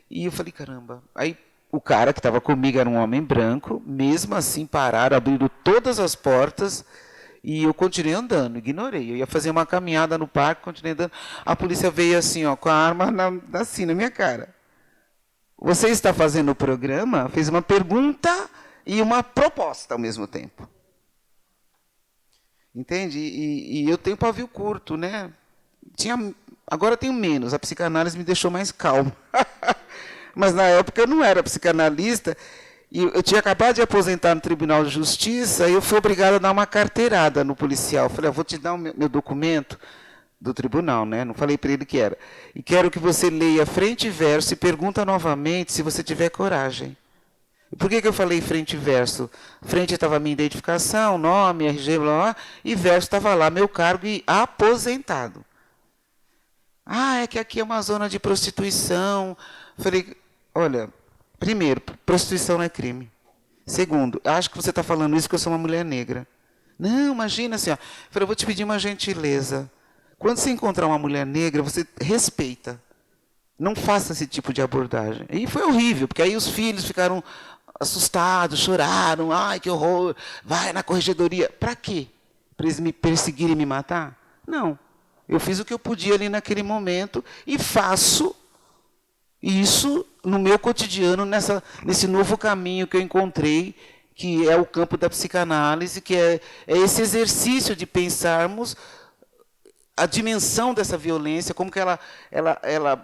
e eu falei, caramba. Aí o cara que estava comigo era um homem branco, mesmo assim pararam, abriram todas as portas, e eu continuei andando, ignorei. Eu ia fazer uma caminhada no parque, continuei andando. A polícia veio assim, ó, com a arma assim, na minha cara. Você está fazendo o programa? Fez uma pergunta e uma proposta ao mesmo tempo. Entende? E eu tenho pavio curto, né? Agora tenho menos, a psicanálise me deixou mais calmo. Mas na época eu não era psicanalista, e eu tinha acabado de aposentar no Tribunal de Justiça, e eu fui obrigado a dar uma carteirada no policial. Eu falei, vou te dar o meu documento do tribunal, né? Não falei para ele que era. E quero que você leia frente e verso e pergunta novamente se você tiver coragem. Por que eu falei frente e verso? Frente estava a minha identificação, nome, RG, blá, blá, e verso estava lá, meu cargo e aposentado. É que aqui é uma zona de prostituição. Falei, olha, primeiro, prostituição não é crime. Segundo, acho que você está falando isso porque eu sou uma mulher negra. Não, imagina assim, ó. Falei, eu vou te pedir uma gentileza. Quando você encontrar uma mulher negra, você respeita. Não faça esse tipo de abordagem. E foi horrível, porque aí os filhos ficaram assustados, choraram. Ai, que horror. Vai na corregedoria. Para quê? Para eles me perseguirem e me matar? Não. Eu fiz o que eu podia ali naquele momento e faço isso no meu cotidiano, nesse novo caminho que eu encontrei, que é o campo da psicanálise, que é esse exercício de pensarmos a dimensão dessa violência, como que ela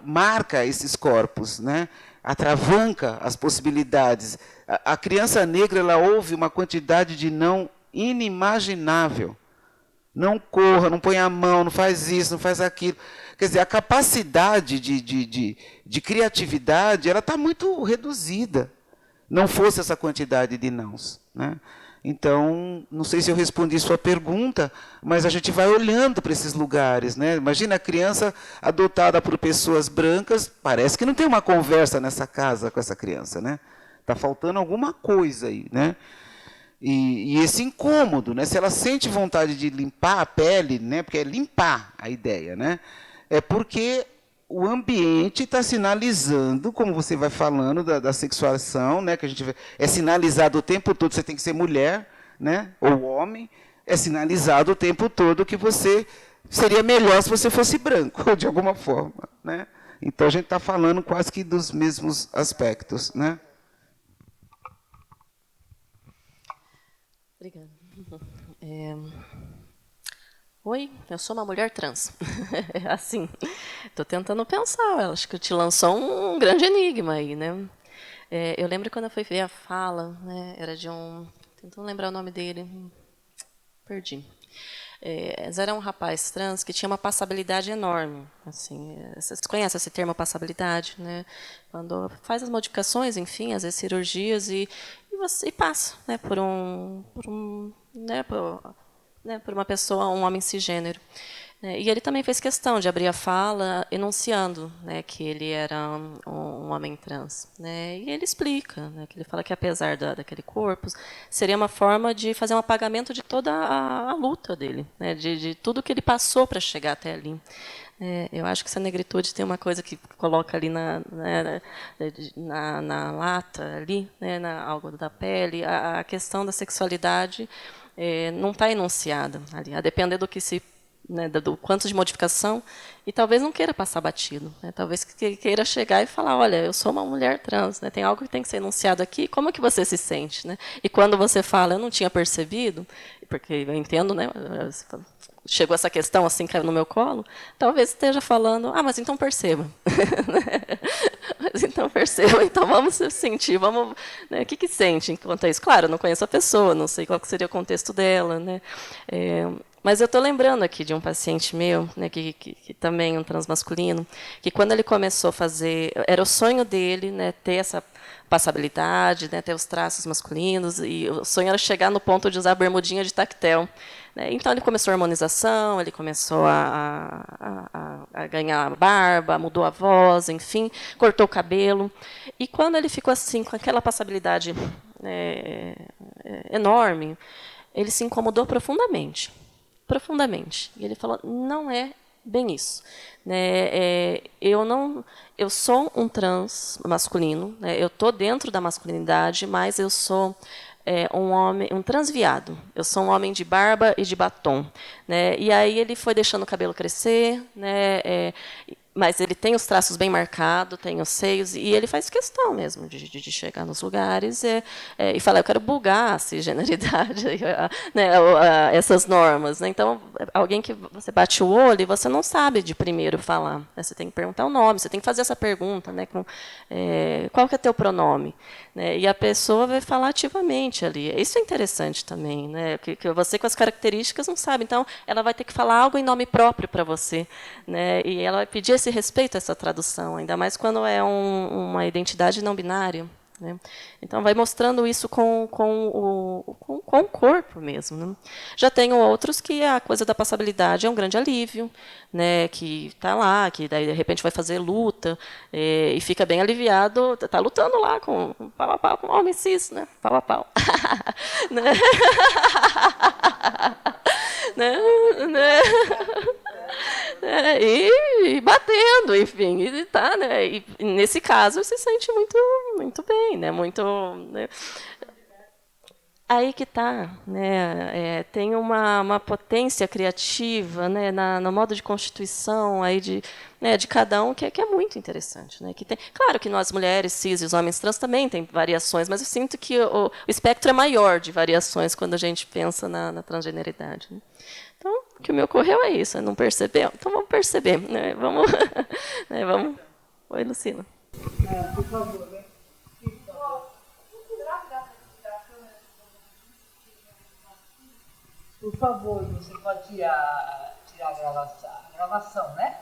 marca esses corpos, né? Atravanca as possibilidades. A criança negra, ela ouve uma quantidade de não inimaginável. Não corra, não põe a mão, não faz isso, não faz aquilo. Quer dizer, a capacidade de criatividade, ela está muito reduzida. Não fosse essa quantidade de nãos, né? Então, não sei se eu respondi sua pergunta, mas a gente vai olhando para esses lugares, né? Imagina a criança adotada por pessoas brancas, parece que não tem uma conversa nessa casa com essa criança, né? Está faltando alguma coisa aí, né? E esse incômodo, né? Se ela sente vontade de limpar a pele, né? Porque é limpar a ideia, né? É porque o ambiente está sinalizando, como você vai falando da sexuação, né? Que a gente é sinalizado o tempo todo, você tem que ser mulher, né? Ou homem, é sinalizado o tempo todo que você seria melhor se você fosse branco, de alguma forma, né? Então a gente está falando quase que dos mesmos aspectos, né? Obrigada. Oi, eu sou uma mulher trans. Assim, estou tentando pensar, acho que te lançou um grande enigma aí, né? Eu lembro quando eu fui ver a fala, né, era de tentando lembrar o nome dele, perdi. Era um rapaz trans que tinha uma passabilidade enorme. Assim, vocês conhecem esse termo passabilidade, né? Quando faz as modificações, enfim, às vezes cirurgias, e você passa, né, por uma pessoa, um homem cisgênero. E ele também fez questão de abrir a fala enunciando, né, que ele era um homem trans, né, e ele explica, né, que ele fala que apesar daquele corpo, seria uma forma de fazer um apagamento de toda a luta dele, né, de tudo que ele passou para chegar até ali. Eu acho que essa negritude tem uma coisa que coloca ali na lata, ali, né, na algo da pele, a questão da sexualidade não está enunciada ali, a depender do que do quanto de modificação, e talvez não queira passar batido, né? Talvez queira chegar e falar, olha, eu sou uma mulher trans, né? Tem algo que tem que ser enunciado aqui, como é que você se sente, né? E quando você fala, eu não tinha percebido, porque eu entendo, né? Chegou essa questão assim, caiu no meu colo, talvez esteja falando, mas então perceba. Mas então perceba, então vamos sentir, vamos, né, o que sente enquanto é isso? Claro, eu não conheço a pessoa, não sei qual seria o contexto dela, né? Mas eu estou lembrando aqui de um paciente meu, né, que também é um transmasculino, que quando ele começou a fazer, era o sonho dele, né, ter essa passabilidade, né, ter os traços masculinos, e o sonho era chegar no ponto de usar a bermudinha de tactel, né? Então, ele começou a harmonização, ele começou a ganhar barba, mudou a voz, enfim, cortou o cabelo. E quando ele ficou assim, com aquela passabilidade enorme, ele se incomodou profundamente. Profundamente. E ele falou, não é bem isso. Né? Eu sou um trans masculino, né? Eu estou dentro da masculinidade, mas eu sou um homem, um transviado. Eu sou um homem de barba e de batom. Né? E aí ele foi deixando o cabelo crescer, né? Mas ele tem os traços bem marcados, tem os seios, e ele faz questão mesmo de chegar nos lugares e falar, eu quero bugar a cisgeneridade, né, essas normas. Né? Então, alguém que você bate o olho e você não sabe de primeiro falar. Né? Você tem que perguntar o nome, você tem que fazer essa pergunta, né, qual que é teu pronome? Né? E a pessoa vai falar ativamente ali. Isso é interessante também, né? Que você com as características não sabe. Então, ela vai ter que falar algo em nome próprio para você. Né? E ela vai pedir esse respeito a essa tradução, ainda mais quando é uma identidade não binária. Né? Então, vai mostrando isso com o corpo mesmo. Né? Já tenho outros que a coisa da passabilidade é um grande alívio, né? Que está lá, que daí, de repente, vai fazer luta e fica bem aliviado, está lutando lá com pau a pau com homem cis, né? Pau a pau. Né? Né? E batendo, enfim, e tá, né? E nesse caso se sente muito bem, né? Muito, né? Aí que tá, né? Tem uma potência criativa, né? No modo de constituição aí de cada um que é muito interessante, né? Que tem, claro que nós mulheres cis e os homens trans também tem variações, mas eu sinto que o espectro é maior de variações quando a gente pensa na transgeneridade. Né? Então, o que me ocorreu é isso, não percebeu? Então vamos perceber, né? Vamos, né? Vamos. Oi, Lucila. Por favor, né? Por favor, você pode tirar a gravação, né?